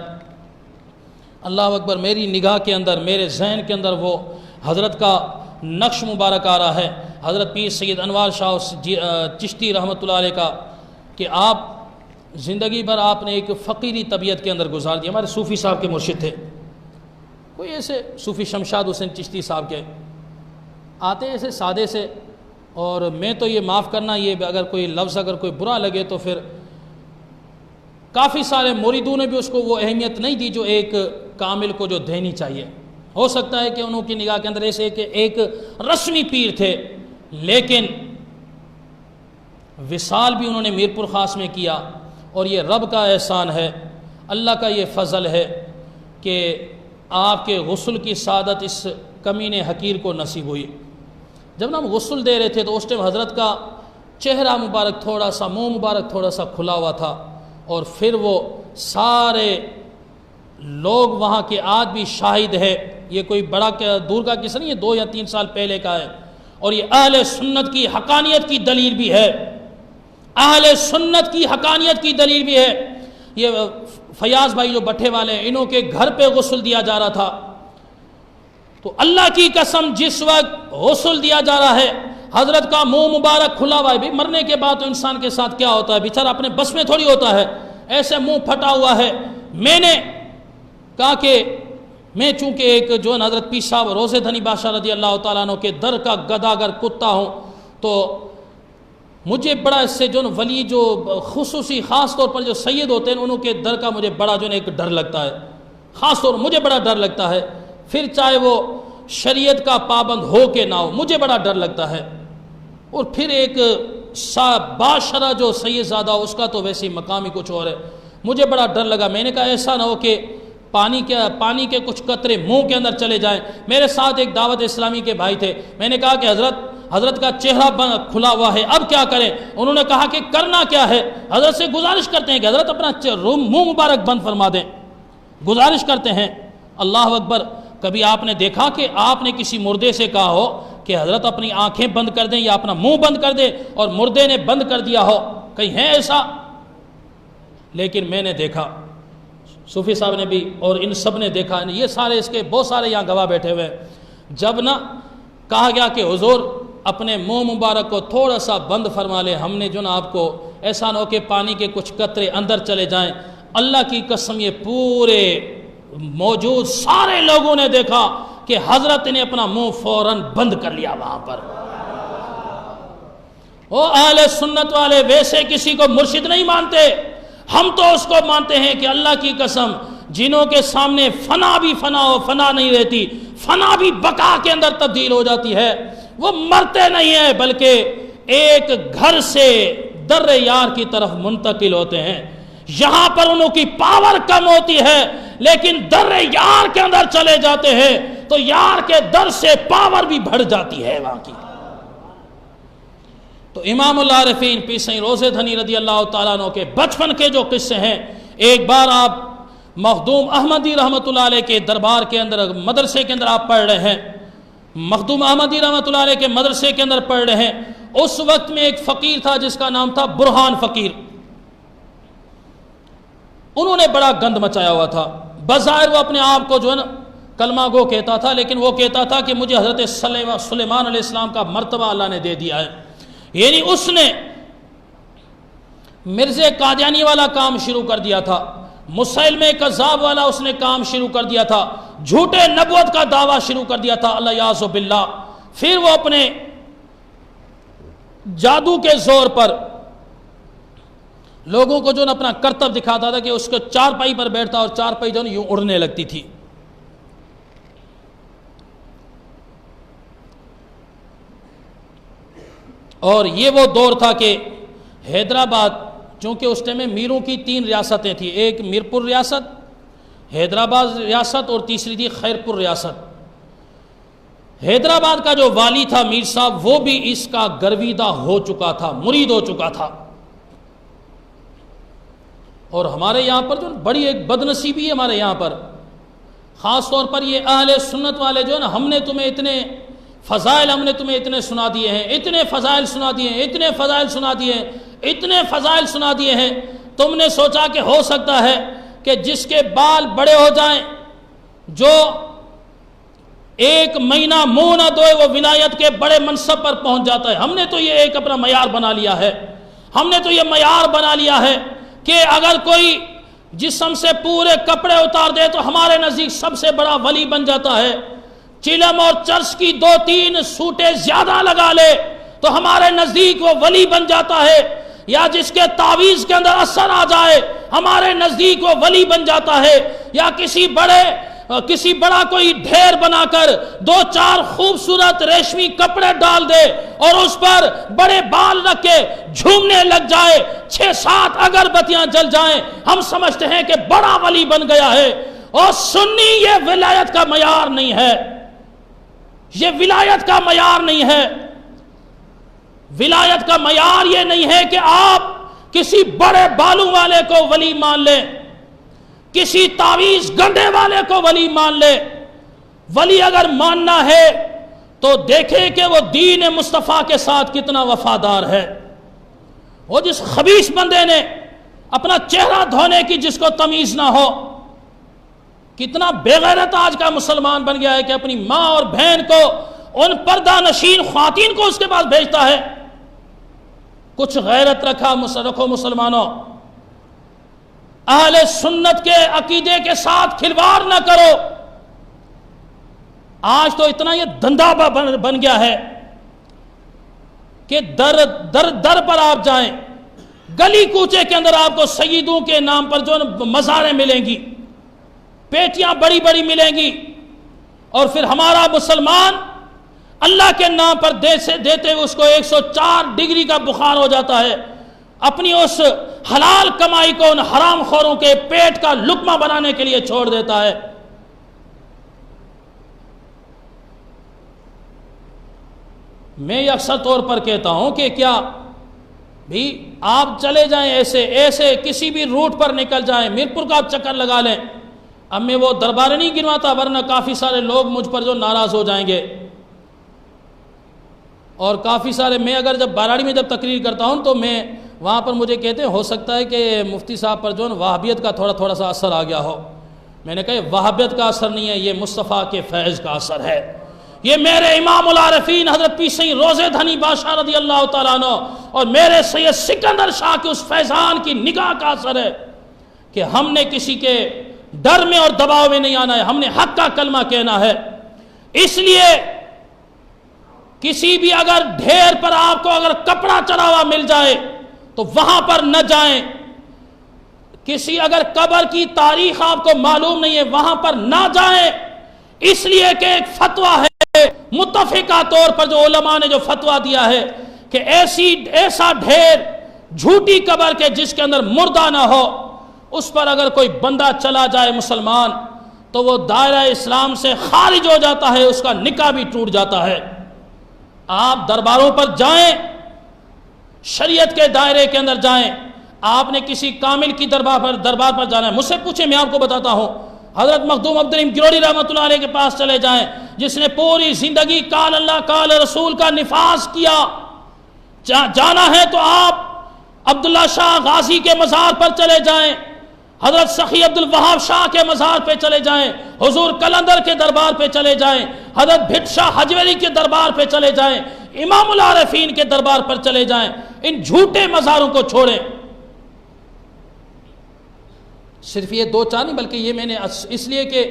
اللہ اکبر، میری نگاہ کے اندر، میرے ذہن کے اندر وہ حضرت کا نقش مبارک آ رہا ہے، حضرت پیر سید انوار شاہ چشتی رحمۃ اللہ علیہ کا، کہ آپ زندگی بھر آپ نے ایک فقیری طبیعت کے اندر گزار دی۔ ہمارے صوفی صاحب کے مرشد تھے، کوئی ایسے صوفی شمشاد حسین چشتی صاحب کے آتے ایسے سادے سے، اور میں تو یہ معاف کرنا، یہ اگر کوئی لفظ اگر کوئی برا لگے تو پھر کافی سارے مریدوں نے بھی اس کو وہ اہمیت نہیں دی جو ایک کامل کو جو دینی چاہیے۔ ہو سکتا ہے کہ انہوں کی نگاہ کے اندر ایسے کہ ایک رسمی پیر تھے، لیکن وصال بھی انہوں نے میر پور خاص میں کیا، اور یہ رب کا احسان ہے، اللہ کا یہ فضل ہے کہ آپ کے غسل کی سعادت اس کمینے حقیر کو نصیب ہوئی۔ جب ہم غسل دے رہے تھے تو اس ٹائم حضرت کا چہرہ مبارک تھوڑا سا، منہ مبارک تھوڑا سا کھلا ہوا تھا، اور پھر وہ سارے لوگ وہاں کے آج بھی شاہد ہے، یہ کوئی بڑا دور کا قصہ نہیں، یہ 2 یا 3 سال پہلے کا ہے، اور یہ اہل سنت کی حقانیت کی دلیل بھی ہے، اہل سنت کی حقانیت کی دلیل بھی ہے۔ یہ فیاض بھائی جو بٹھے والے ہیں، انہوں کے گھر پہ غسل دیا جا رہا تھا، تو اللہ کی قسم جس وقت غسل دیا جا رہا ہے حضرت کا منہ مبارک کھلا ہوا ہے، بھی مرنے کے بعد تو انسان کے ساتھ کیا ہوتا ہے، بیچارہ اپنے بس میں تھوڑی ہوتا ہے، ایسے منہ پھٹا ہوا ہے۔ میں نے کہا کہ میں چونکہ ایک جو حضرت پیر صاحب روزے دھنی بادشاہ رضی اللہ تعالیٰ عنہ کے در کا گداگر کتا ہوں، تو مجھے بڑا اس سے جو ولی جو خصوصی خاص طور پر جو سید ہوتے ہیں انہوں کے در کا مجھے بڑا جو ایک ڈر لگتا ہے، خاص طور مجھے بڑا ڈر لگتا ہے، پھر چاہے وہ شریعت کا پابند ہو کہ نہ ہو، مجھے بڑا ڈر لگتا ہے۔ اور پھر ایک باشرہ جو سید زادہ اس کا تو ویسے مقام ہی کچھ اور ہے، مجھے بڑا ڈر لگا۔ میں نے کہا ایسا نہ ہو کہ پانی کے کچھ قطرے منہ کے اندر چلے جائیں۔ میرے ساتھ ایک دعوت اسلامی کے بھائی تھے، میں نے کہا کہ حضرت کا چہرہ کھلا ہوا ہے، اب کیا کریں؟ انہوں نے کہا کہ کرنا کیا ہے، حضرت سے گزارش کرتے ہیں کہ حضرت اپنا منہ مبارک بند فرما دیں، گزارش کرتے ہیں۔ اللہ اکبر، کبھی آپ نے دیکھا کہ آپ نے کسی مردے سے کہا ہو کہ حضرت اپنی آنکھیں بند کر دیں یا اپنا منہ بند کر دیں اور مردے نے بند کر دیا ہو؟ کہیں ہے ایسا؟ لیکن میں نے دیکھا، صوفی صاحب نے بھی اور ان سب نے دیکھا، یہ سارے اس کے بہت سارے یہاں گواہ بیٹھے ہوئے، جب نہ کہا گیا کہ حضور اپنے منہ مبارک کو تھوڑا سا بند فرما لیں، ہم نے جو نا آپ کو ایسا نہ ہو کہ پانی کے کچھ قطرے اندر چلے جائیں۔ اللہ کی قسم یہ پورے موجود سارے لوگوں نے دیکھا کہ حضرت نے اپنا منہ فوراً بند کر لیا وہاں پر۔ وہ اہل سنت والے ویسے کسی کو مرشد نہیں مانتے، ہم تو اس کو مانتے ہیں کہ اللہ کی قسم جنہوں کے سامنے فنا بھی فنا ہو، فنا نہیں رہتی، فنا بھی بقا کے اندر تبدیل ہو جاتی ہے، وہ مرتے نہیں ہیں بلکہ ایک گھر سے در یار کی طرف منتقل ہوتے ہیں۔ یہاں پر انہوں کی پاور کم ہوتی ہے، لیکن در یار کے اندر چلے جاتے ہیں تو یار کے در سے پاور بھی بڑھ جاتی ہے وہاں کی۔ تو امام العارفین پیر سید روزے دھنی رضی اللہ تعالیٰ عنہ کے بچپن کے جو قصے ہیں، ایک بار آپ مخدوم احمدی رحمۃ اللہ علیہ کے دربار کے اندر مدرسے کے اندر آپ پڑھ رہے ہیں، مخدوم احمدی رحمۃ اللہ علیہ کے مدرسے کے اندر پڑھ رہے ہیں، اس وقت میں ایک فقیر تھا جس کا نام تھا برہان فقیر۔ انہوں نے بڑا گند مچایا ہوا تھا، بظاہر وہ اپنے آپ کو جو ہے نا کلمہ گو کہتا تھا، لیکن وہ کہتا تھا کہ مجھے حضرت سلیمان علیہ السلام کا مرتبہ اللہ نے دے دیا ہے، یعنی اس نے مرزا قادیانی والا کام شروع کر دیا تھا، مسیلمہ کذاب والا اس نے کام شروع کر دیا تھا، جھوٹے نبوت کا دعویٰ شروع کر دیا تھا اللہ یعوذ باللہ۔ پھر وہ اپنے جادو کے زور پر لوگوں کو جو اپنا کرتب دکھاتا تھا کہ اس کو چارپائی پر بیٹھتا اور چارپائی جو یوں اڑنے لگتی تھی۔ اور یہ وہ دور تھا کہ حیدرآباد، چونکہ اس ٹائم میں میروں کی 3 ریاستیں تھیں، ایک میرپور ریاست، حیدرآباد ریاست اور تیسری تھی خیرپور ریاست۔ حیدرآباد کا جو والی تھا میر صاحب، وہ بھی اس کا گرویدہ ہو چکا تھا، مرید ہو چکا تھا۔ اور ہمارے یہاں پر جو بڑی ایک بدنصیبی ہے، ہمارے یہاں پر خاص طور پر یہ اہل سنت والے جو نا، ہم نے تمہیں اتنے فضائل سنا دیے ہیں، اتنے فضائل سنا دیے ہیں، اتنے فضائل سنا دیے ہیں، اتنے فضائل سنا دیے ہیں، تم نے سوچا کہ ہو سکتا ہے کہ جس کے بال بڑے ہو جائیں، جو 1 مہینہ منہ نہ دھوئے، وہ ولایت کے بڑے منصب پر پہنچ جاتا ہے۔ ہم نے تو یہ ایک اپنا معیار بنا لیا ہے، ہم نے تو یہ معیار بنا لیا ہے کہ اگر کوئی جسم سے پورے کپڑے اتار دے تو ہمارے نزدیک سب سے بڑا ولی بن جاتا ہے۔ چلم اور چرس کی 2-3 سوٹیں زیادہ لگا لے تو ہمارے نزدیک وہ ولی بن جاتا ہے، یا جس کے تعویذ کے اندر اثر آ جائے ہمارے نزدیک وہ ولی بن جاتا ہے، یا کسی بڑا کوئی ڈھیر بنا کر 2-4 خوبصورت ریشمی کپڑے ڈال دے اور اس پر بڑے بال رکھ کے جھومنے لگ جائے، 6-7 اگربتیاں جل جائیں، ہم سمجھتے ہیں کہ بڑا ولی بن گیا ہے۔ اور سنی، یہ ولایت کا معیار نہیں ہے، یہ ولایت کا معیار نہیں ہے۔ ولایت کا معیار یہ نہیں ہے کہ آپ کسی بڑے بالوں والے کو ولی مان لیں، کسی تعویذ گنڈے والے کو ولی مان لے۔ ولی اگر ماننا ہے تو دیکھیں کہ وہ دین مصطفیٰ کے ساتھ کتنا وفادار ہے۔ وہ جس خبیث بندے نے اپنا چہرہ دھونے کی جس کو تمیز نہ ہو، کتنا بے غیرت آج کا مسلمان بن گیا ہے کہ اپنی ماں اور بہن کو، ان پردہ نشین خواتین کو اس کے پاس بھیجتا ہے۔ کچھ غیرت رکھو مسلمانوں، اہل سنت کے عقیدے کے ساتھ کھلواڑ نہ کرو۔ آج تو اتنا یہ دھندا بن گیا ہے کہ در پر آپ جائیں، گلی کوچے کے اندر آپ کو سیدوں کے نام پر جو مزاریں ملیں گی، پیٹیاں بڑی بڑی ملیں گی، اور پھر ہمارا مسلمان اللہ کے نام پر دیتے ہوئے اس کو 104 ڈگری کا بخار ہو جاتا ہے، اپنی اس حلال کمائی کو ان حرام خوروں کے پیٹ کا لقمہ بنانے کے لیے چھوڑ دیتا ہے۔ میں اکثر طور پر کہتا ہوں کہ کیا بھی آپ چلے جائیں ایسے کسی بھی روٹ پر نکل جائیں، میرپور کا آپ چکر لگا لیں۔ اب میں وہ دربار نہیں گنواتا، ورنہ کافی سارے لوگ مجھ پر جو ناراض ہو جائیں گے، اور کافی سارے، میں اگر جب باراڑی میں جب تقریر کرتا ہوں تو میں وہاں پر مجھے کہتے ہیں ہو سکتا ہے کہ مفتی صاحب پر جو وہابیت کا تھوڑا سا اثر آ گیا ہو۔ میں نے کہا یہ وہابیت کا اثر نہیں ہے، یہ مصطفیٰ کے فیض کا اثر ہے، یہ میرے امام العارفین حضرت پیر سید روزے دھنی بادشاہ رضی اللہ تعالیٰ عنہ اور میرے سید سکندر شاہ کے اس فیضان کی نگاہ کا اثر ہے کہ ہم نے کسی کے ڈر میں اور دباؤ میں نہیں آنا ہے، ہم نے حق کا کلمہ کہنا ہے۔ اس لیے کسی بھی اگر ڈھیر پر آپ کو اگر کپڑا چڑھا ہوا مل جائے تو وہاں پر نہ جائیں، کسی اگر قبر کی تاریخ آپ کو معلوم نہیں ہے وہاں پر نہ جائیں، اس لیے کہ ایک فتویٰ ہے متفقہ طور پر جو علماء نے جو فتویٰ دیا ہے کہ ایسا ڈھیر جھوٹی قبر کے جس کے اندر مردہ نہ ہو، اس پر اگر کوئی بندہ چلا جائے مسلمان تو وہ دائرہ اسلام سے خارج ہو جاتا ہے، اس کا نکاح بھی ٹوٹ جاتا ہے۔ آپ درباروں پر جائیں، شریعت کے دائرے کے اندر جائیں، آپ نے کسی کامل کی دربار پر جانا ہے، مجھ سے پوچھیں میں آپ کو بتاتا ہوں، حضرت مخدوم عبد الرحیم گروڑی رحمۃ اللہ علیہ کے پاس چلے جائیں، جس نے پوری زندگی قال اللہ قال رسول کا نفاذ کیا۔ جانا ہے تو آپ عبداللہ شاہ غازی کے مزار پر چلے جائیں، حضرت سخی عبد الوہاب شاہ کے مزار پہ چلے جائیں، حضور کلندر کے دربار پہ چلے جائیں، حضرت بھٹ شاہ حجویری کے دربار پہ چلے جائیں، امام العارفین کے دربار پر چلے جائیں، ان جھوٹے مزاروں کو چھوڑیں۔ صرف یہ 2-4 نہیں بلکہ یہ میں نے اس لیے کہ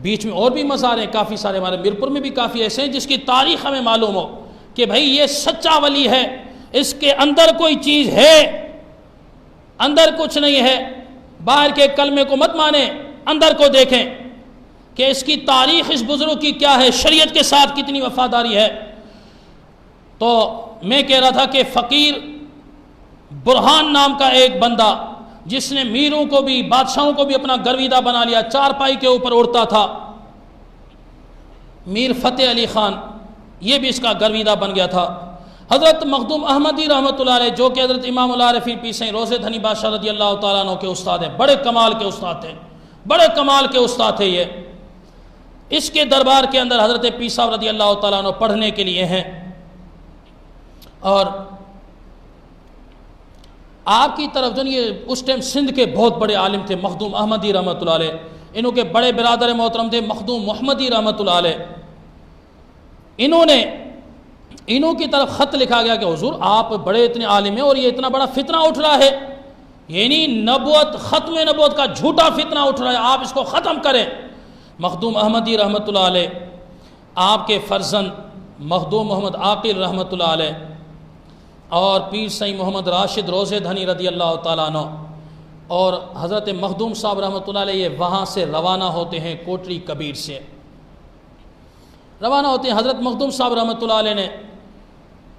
بیچ میں اور بھی مزار ہیں کافی سارے، ہمارے میرپور میں بھی کافی ایسے ہیں جس کی تاریخ ہمیں معلوم ہو کہ بھائی یہ سچا ولی ہے، اس کے اندر کوئی چیز ہے، اندر کچھ نہیں ہے، باہر کے کلمے کو مت مانیں، اندر کو دیکھیں کہ اس کی تاریخ اس بزرگ کی کیا ہے، شریعت کے ساتھ کتنی وفاداری ہے۔ تو میں کہہ رہا تھا کہ فقیر برہان نام کا ایک بندہ جس نے میروں کو بھی بادشاہوں کو بھی اپنا گرویدہ بنا لیا، چارپائی کے اوپر اڑتا تھا، میر فتح علی خان یہ بھی اس کا گرویدہ بن گیا تھا۔ حضرت مخدوم احمدی رحمۃ اللہ علیہ جو کہ حضرت امام العارفین پیر سید روزے دھنی بادشاہ رضی اللہ تعالیٰ عنہ کے استاد ہیں، بڑے کمال کے استاد تھے، بڑے کمال کے استاد تھے یہ۔ اس کے دربار کے اندر حضرت پیر صاحب رضی اللہ تعالیٰ عنہ پڑھنے کے لیے ہیں، اور آپ کی طرف جو یہ اس ٹائم سندھ کے بہت بڑے عالم تھے مخدوم احمدی رحمۃ اللہ علیہ، انہوں کے بڑے برادر محترم تھے مخدوم محمدی رحمۃ اللہ علیہ، انہوں کی طرف خط لکھا گیا کہ حضور آپ بڑے اتنے عالم ہیں اور یہ اتنا بڑا فتنہ اٹھ رہا ہے، یعنی نبوت ختم نبوت کا جھوٹا فتنہ اٹھ رہا ہے، آپ اس کو ختم کریں۔ مخدوم احمدی رحمۃ اللہ علیہ، آپ کے فرزند مخدوم محمد عاقل رحمۃ اللہ علیہ اور پیر سید محمد راشد روزے دھنی رضی اللہ تعالیٰ عنہ اور حضرت مخدوم صاحب رحمۃ اللہ علیہ، یہ وہاں سے روانہ ہوتے ہیں، کوٹری کبیر سے روانہ ہوتے ہیں۔ حضرت مخدوم صاحب رحمۃ اللہ علیہ نے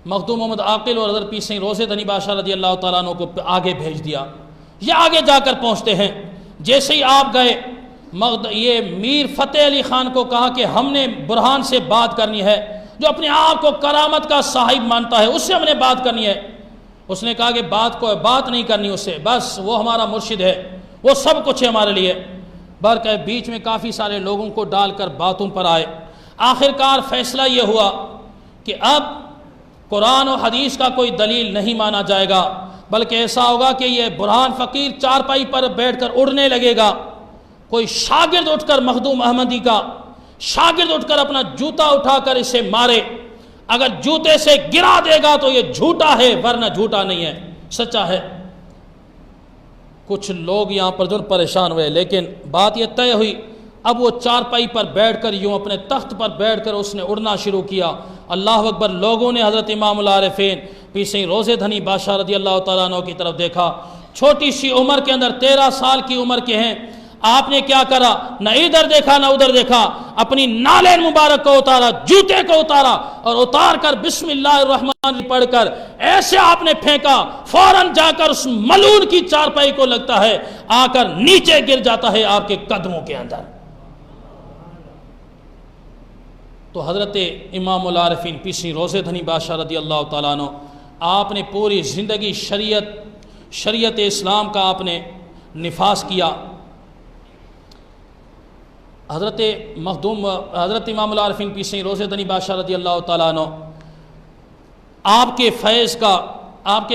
مخدوم محمد عاقل اور حضرت پیر سید روزے دھنی بادشاہ رضی اللہ تعالیٰ عنہ کو آگے بھیج دیا، یہ آگے جا کر پہنچتے ہیں۔ جیسے ہی آپ گئے، یہ میر فتح علی خان کو کہا کہ ہم نے برہان سے بات کرنی ہے، جو اپنے آپ کو کرامت کا صاحب مانتا ہے، اس سے ہم نے بات کرنی ہے۔ اس نے کہا کہ بات نہیں کرنی اس سے، بس وہ ہمارا مرشد ہے، وہ سب کچھ ہے ہمارے لیے۔ برکہ بیچ میں کافی سارے لوگوں کو ڈال کر باتوں پر آئے۔ آخرکار فیصلہ یہ ہوا کہ اب قرآن و حدیث کا کوئی دلیل نہیں مانا جائے گا، بلکہ ایسا ہوگا کہ یہ برہان فقیر چارپائی پر بیٹھ کر اڑنے لگے گا، کوئی شاگرد اٹھ کر مخدوم احمدی کا شاگرد اٹھ کر اپنا جوتا اٹھا کر اسے مارے، اگر جوتے سے گرا دے گا تو یہ جھوٹا ہے، ورنہ جھوٹا نہیں ہے، سچا ہے۔ کچھ لوگ یہاں پر جو پریشان ہوئے، لیکن بات یہ طے ہوئی، اب وہ چارپائی پر بیٹھ کر یوں اپنے تخت پر بیٹھ کر اس نے اڑنا شروع کیا۔ اللہ اکبر، لوگوں نے حضرت امام العارفین پیر سید روزے دھنی بادشاہ رضی اللہ تعالیٰ عنہ کی طرف دیکھا، چھوٹی سی عمر کے اندر 13 سال کی عمر کے ہیں، آپ نے کیا کرا، نہ ادھر دیکھا نہ ادھر دیکھا، اپنی نالین مبارک کو اتارا، جوتے کو اتارا اور اتار کر بسم اللہ الرحمن الرحیم پڑھ کر ایسے آپ نے پھینکا، فوراً جا کر اس ملعون کی چارپائی کو لگتا ہے، آ کر نیچے گر جاتا ہے آپ کے قدموں کے اندر۔ تو حضرت امام العارفین پیر سید روزے دھنی بادشاہ رضی اللہ تعالیٰ عنہ، آپ نے پوری زندگی شریعت اسلام کا آپ نے نفاذ کیا۔ حضرت امام العارفین پیر سید روزے دھنی بادشاہ رضی اللہ تعالیٰ عنہ، آپ کے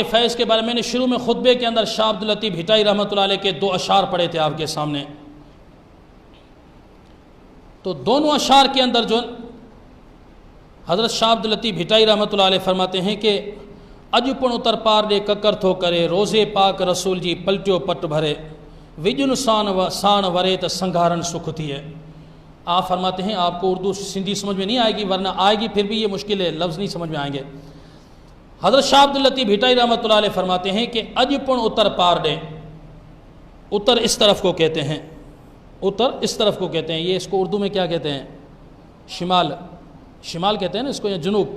فیض کے بارے میں نے شروع میں خطبے کے اندر شاہ عبداللطیف بھٹائی رحمۃ اللہ علیہ کے 2 اشعار پڑھے تھے آپ کے سامنے۔ تو دونوں اشعار کے اندر جو حضرت شاہ عبداللطیف بھٹائی رحمۃ اللہ علیہ فرماتے ہیں کہ اج پن اتر پار دے ککر تھو کرے، روزے پاک رسول جی پلٹیو پٹ بھرے، وجن سان ورے تا سنگھارن سکھ تھی ہے۔ آپ فرماتے ہیں آپ کو اردو سندھی سمجھ میں نہیں آئے گی، ورنہ آئے گی پھر بھی یہ مشکل ہے، لفظ نہیں سمجھ میں آئیں گے۔ حضرت شاہ عبداللطیف بھٹائی رحمۃ اللہ علیہ فرماتے ہیں کہ اج پن اتر پار دے، اتر اس طرف کو کہتے ہیں، اتر اس طرف کو کہتے ہیں، یہ اس کو اردو میں کیا کہتے ہیں، شمال کہتے ہیں نا اس کو، یا جنوب،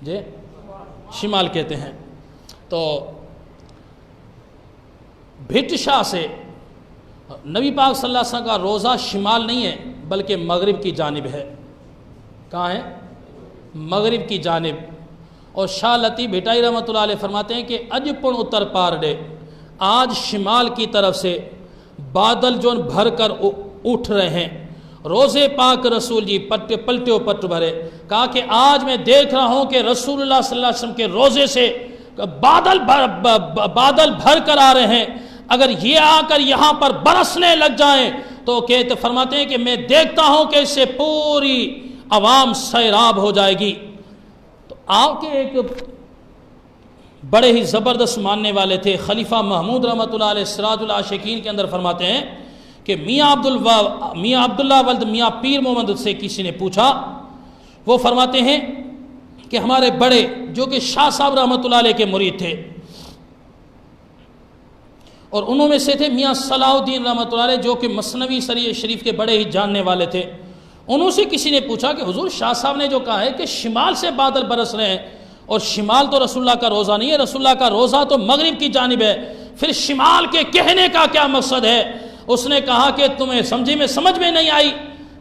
جی شمال کہتے ہیں۔ تو بھٹ شاہ سے نبی پاک صلی اللہ علیہ وسلم کا روزہ شمال نہیں ہے بلکہ مغرب کی جانب ہے۔ کہاں ہے؟ مغرب کی جانب۔ اور شاہ لطیف بھٹائی رحمۃ اللہ علیہ فرماتے ہیں کہ اج پن اتر پار ڈے، آج شمال کی طرف سے بادل جو بھر کر اٹھ رہے ہیں، روزے پاک رسول جی پلٹے پٹ بھرے۔ کہا کہ آج میں دیکھ رہا ہوں کہ رسول اللہ صلی اللہ علیہ وسلم کے روزے سے بادل بھر کر آ رہے ہیں، اگر یہ آ کر یہاں پر برسنے لگ جائیں تو فرماتے ہیں کہ میں دیکھتا ہوں کہ اس سے پوری عوام سیراب ہو جائے گی۔ تو آپ کے ایک بڑے ہی زبردست ماننے والے تھے خلیفہ محمود رحمۃ اللہ علیہ، سراج العاشقین کے اندر فرماتے ہیں کہ میاں عبداللہ ولد میاں پیر محمد سے کسی نے پوچھا، وہ فرماتے ہیں کہ ہمارے بڑے جو کہ شاہ صاحب رحمۃ اللہ علیہ کے مرید تھے، اور انہوں میں سے تھے میاں صلاح الدین رحمۃ اللہ علیہ جو کہ مثنوی شریف کے بڑے ہی جاننے والے تھے۔ انہوں سے کسی نے پوچھا کہ حضور شاہ صاحب نے جو کہا ہے کہ شمال سے بادل برس رہے ہیں، اور شمال تو رسول اللہ کا روزہ نہیں ہے، رسول اللہ کا روزہ تو مغرب کی جانب ہے، پھر شمال کے کہنے کا کیا مقصد ہے؟ اس نے کہا کہ تمہیں سمجھ میں نہیں آئی؟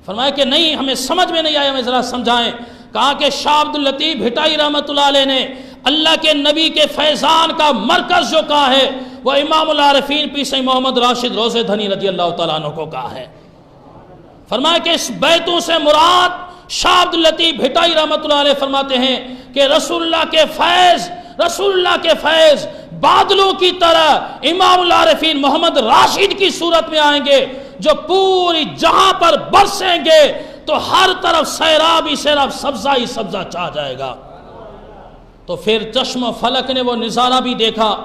فرمایا کہ نہیں، ہمیں سمجھ میں نہیں آئی، ہمیں ذرا سمجھائیں۔ کہا کہ شاہ عبداللطیف بھٹائی رحمۃ اللہ علیہ نے اللہ کے نبی کے فیضان کا مرکز جو کہا ہے وہ امام العارفین پیر سید محمد راشد روزے دھنی رضی اللہ تعالیٰ عنہ کو کہا ہے۔ فرمایا کہ اس بیتوں سے مراد شاہ عبد اللطیف بھٹائی رحمۃ اللہ علیہ فرماتے ہیں کہ رسول اللہ کے فیض بادلوں کی طرح امام العارفین محمد راشد کی صورت میں آئیں گے جو پوری جہاں پر برسیں گے تو ہر طرف سیراب ہی سیراب، سبزہ ہی سبزہ چھا جائے گا۔ تو پھر چشم و فلک نے وہ نظارہ بھی دیکھا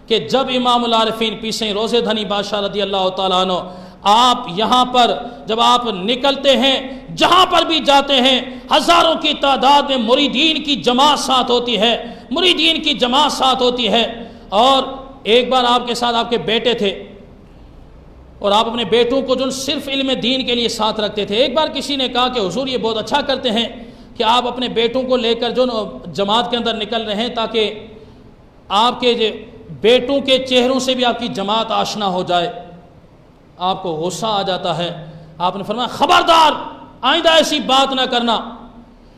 کہ جب امام العارفین پیسیں روضہ دھنی بادشاہ رضی اللہ تعالیٰ عنہ، آپ یہاں پر جب آپ نکلتے ہیں جہاں پر بھی جاتے ہیں ہزاروں کی تعداد میں مریدین کی جماعت ساتھ ہوتی ہے، اور ایک بار آپ کے ساتھ آپ کے بیٹے تھے اور آپ اپنے بیٹوں کو جو صرف علم دین کے لیے ساتھ رکھتے تھے، ایک بار کسی نے کہا کہ حضور یہ بہت اچھا کرتے ہیں کہ آپ اپنے بیٹوں کو لے کر جو جماعت کے اندر نکل رہے ہیں تاکہ آپ کے بیٹوں کے چہروں سے بھی آپ کی جماعت آشنا ہو جائے۔ آپ کو غصہ آ جاتا ہے، آپ نے فرمایا خبردار آئندہ ایسی بات نہ کرنا،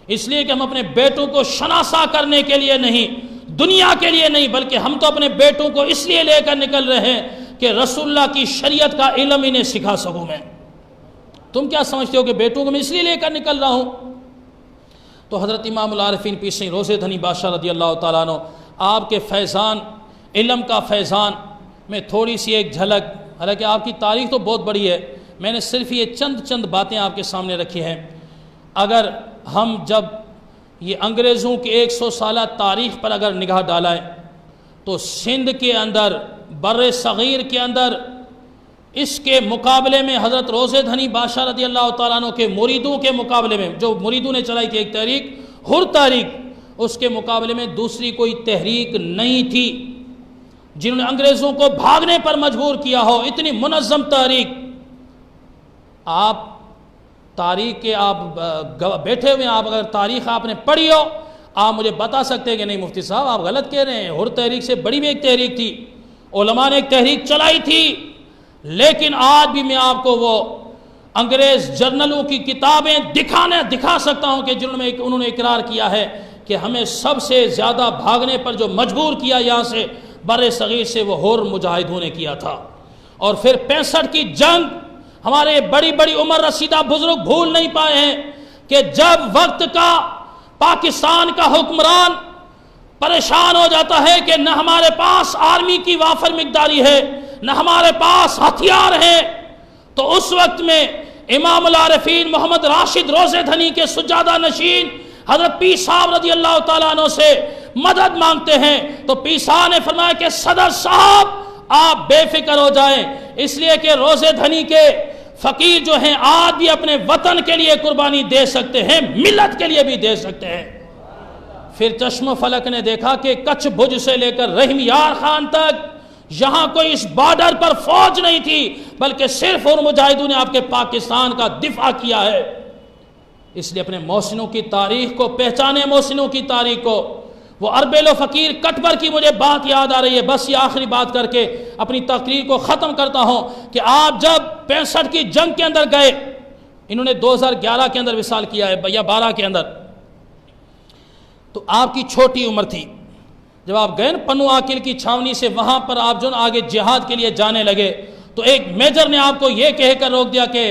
اس لیے کہ ہم اپنے بیٹوں کو شناسا کرنے کے لیے نہیں، دنیا کے لیے نہیں، بلکہ ہم تو اپنے بیٹوں کو اس لیے لے کر نکل رہے ہیں کہ رسول اللہ کی شریعت کا علم انہیں سکھا سکوں میں۔ تم کیا سمجھتے ہو کہ بیٹوں کو میں اس لیے لے کر نکل رہا ہوں؟ تو حضرت امام العارفین پیر سید روضہ دھنی بادشاہ رضی اللہ تعالیٰ عنہ آپ کے فیضان، علم کا فیضان میں تھوڑی سی ایک جھلک، حالانکہ آپ کی تاریخ تو بہت بڑی ہے، میں نے صرف یہ چند باتیں آپ کے سامنے رکھی ہیں۔ اگر ہم جب یہ انگریزوں کی 100 سالہ تاریخ پر اگر نگاہ ڈالائیں تو سندھ کے اندر، بر صغیر کے اندر اس کے مقابلے میں حضرت روضہ دھنی بادشاہ رضی اللہ تعالیٰ عنہ کے مریدوں کے مقابلے میں، جو مریدوں نے چلائی تھی ایک تحریک حر تحریک، اس کے مقابلے میں دوسری کوئی تحریک نہیں تھی جنہوں نے انگریزوں کو بھاگنے پر مجبور کیا ہو، اتنی منظم تحریک۔ آپ تاریخ کے آپ بیٹھے ہوئے ہیں، آپ اگر تاریخ آپ نے پڑھی ہو آپ مجھے بتا سکتے ہیں کہ نہیں مفتی صاحب آپ غلط کہہ رہے ہیں، حر تحریک سے بڑی بھی ایک تحریک تھی، علماء نے ایک تحریک چلائی تھی، لیکن آج بھی میں آپ کو وہ انگریز جرنلوں کی کتابیں دکھا سکتا ہوں کہ انہوں نے اقرار کیا ہے کہ ہمیں سب سے زیادہ بھاگنے پر جو مجبور کیا یہاں سے بر صغیر سے وہ حر مجاہدوں نے کیا تھا۔ اور پھر 65 کی جنگ، ہمارے بڑی بڑی عمر رسیدہ بزرگ بھول نہیں پائے ہیں کہ جب وقت کا پاکستان کا حکمران پریشان ہو جاتا ہے کہ نہ ہمارے پاس آرمی کی وافر مقداری ہے، نہ ہمارے پاس ہتھیار ہیں، تو اس وقت میں امام العارفین محمد راشد روضہ دھنی کے سجادہ نشین حضرت پیر صاحب رضی اللہ تعالیٰ عنہ سے مدد مانگتے ہیں، تو پیر صاحب نے فرمایا کہ صدر صاحب آپ بے فکر ہو جائیں، اس لیے کہ روضہ دھنی کے فقیر جو ہیں آج بھی اپنے وطن کے لیے قربانی دے سکتے ہیں، ملت کے لیے بھی دے سکتے ہیں۔ پھر چشم و فلک نے دیکھا کہ کچھ بھج سے لے کر رحم یار خان تک یہاں کوئی اس بارڈر پر فوج نہیں تھی، بلکہ صرف اور مجاہدوں نے آپ کے پاکستان کا دفاع کیا ہے۔ اس لیے اپنے محسنوں کی تاریخ کو پہچانے، محسنوں کی تاریخ کو۔ وہ اربیل و فقیر کٹبر کی مجھے بات یاد آ رہی ہے، بس یہ آخری بات کر کے اپنی تقریر کو ختم کرتا ہوں کہ آپ جب 65 کی جنگ کے اندر گئے، انہوں نے 2011 کے اندر وصال کیا ہے یا 12 کے اندر، تو آپ کی چھوٹی عمر تھی جب آپ گئے نا پنو عاقل کی چھاونی سے، وہاں پر آپ جو آگے جہاد کے لیے جانے لگے تو ایک میجر نے آپ کو یہ کہہ کر روک دیا کہ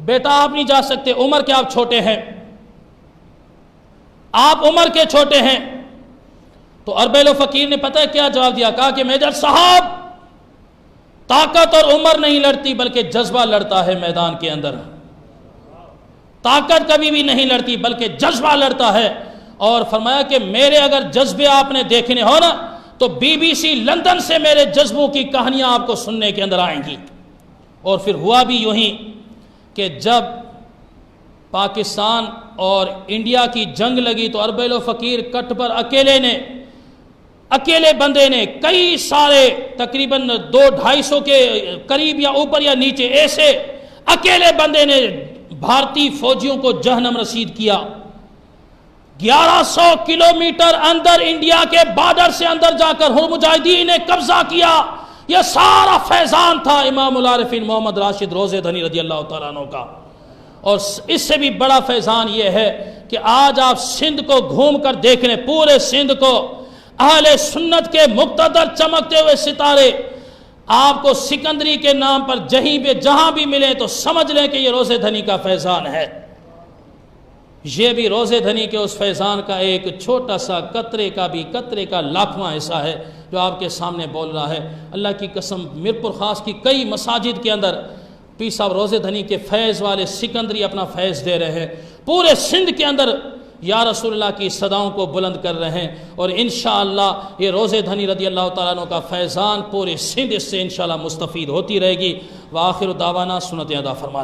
بیٹا آپ نہیں جا سکتے، عمر کے آپ چھوٹے ہیں، آپ عمر کے چھوٹے ہیں۔ تو اربیل و فقیر نے پتہ ہے کیا جواب دیا؟ کہا کہ میجر صاحب طاقت اور عمر نہیں لڑتی بلکہ جذبہ لڑتا ہے میدان کے اندر، طاقت کبھی بھی نہیں لڑتی بلکہ جذبہ لڑتا ہے۔ اور فرمایا کہ میرے اگر جذبے آپ نے دیکھنے ہو نا تو BBC لندن سے میرے جذبوں کی کہانیاں آپ کو سننے کے اندر آئیں گی۔ اور پھر ہوا بھی یوں ہی کہ جب پاکستان اور انڈیا کی جنگ لگی تو اربیل و فقیر کٹ پر اکیلے بندے نے کئی سارے تقریباً 200-250 کے قریب یا اوپر یا نیچے ایسے اکیلے بندے نے بھارتی فوجیوں کو جہنم رسید کیا۔ 1100 کلومیٹر اندر انڈیا کے بارڈر سے اندر جا کر حر مجاہدین نے قبضہ کیا۔ یہ سارا فیضان تھا امام العارفین محمد راشد روضہ دھنی رضی اللہ تعالیٰ عنہ کا۔ اور اس سے بھی بڑا فیضان یہ ہے کہ آج آپ سندھ کو گھوم کر دیکھ لیں، پورے سندھ کو اہل سنت کے مقتدر چمکتے ہوئے ستارے آپ کو سکندری کے نام پر جہاں بھی ملے تو سمجھ لیں کہ یہ روزے دھنی کا فیضان ہے۔ یہ بھی روزے دھنی کے اس فیضان کا ایک چھوٹا سا قطرے کا لاکھواں حصہ ہے جو آپ کے سامنے بول رہا ہے۔ اللہ کی قسم میرپور خاص کی کئی مساجد کے اندر پیر صاحب روزے دھنی کے فیض والے سکندری اپنا فیض دے رہے ہیں، پورے سندھ کے اندر یا رسول اللہ کی صداؤں کو بلند کر رہے ہیں، اور انشاءاللہ یہ روزے دھنی رضی اللہ تعالیٰ عنہ کا فیضان پورے سندھ اس سے انشاءاللہ مستفید ہوتی رہے گی۔ وآخر دعوانا سنت ادا فرما۔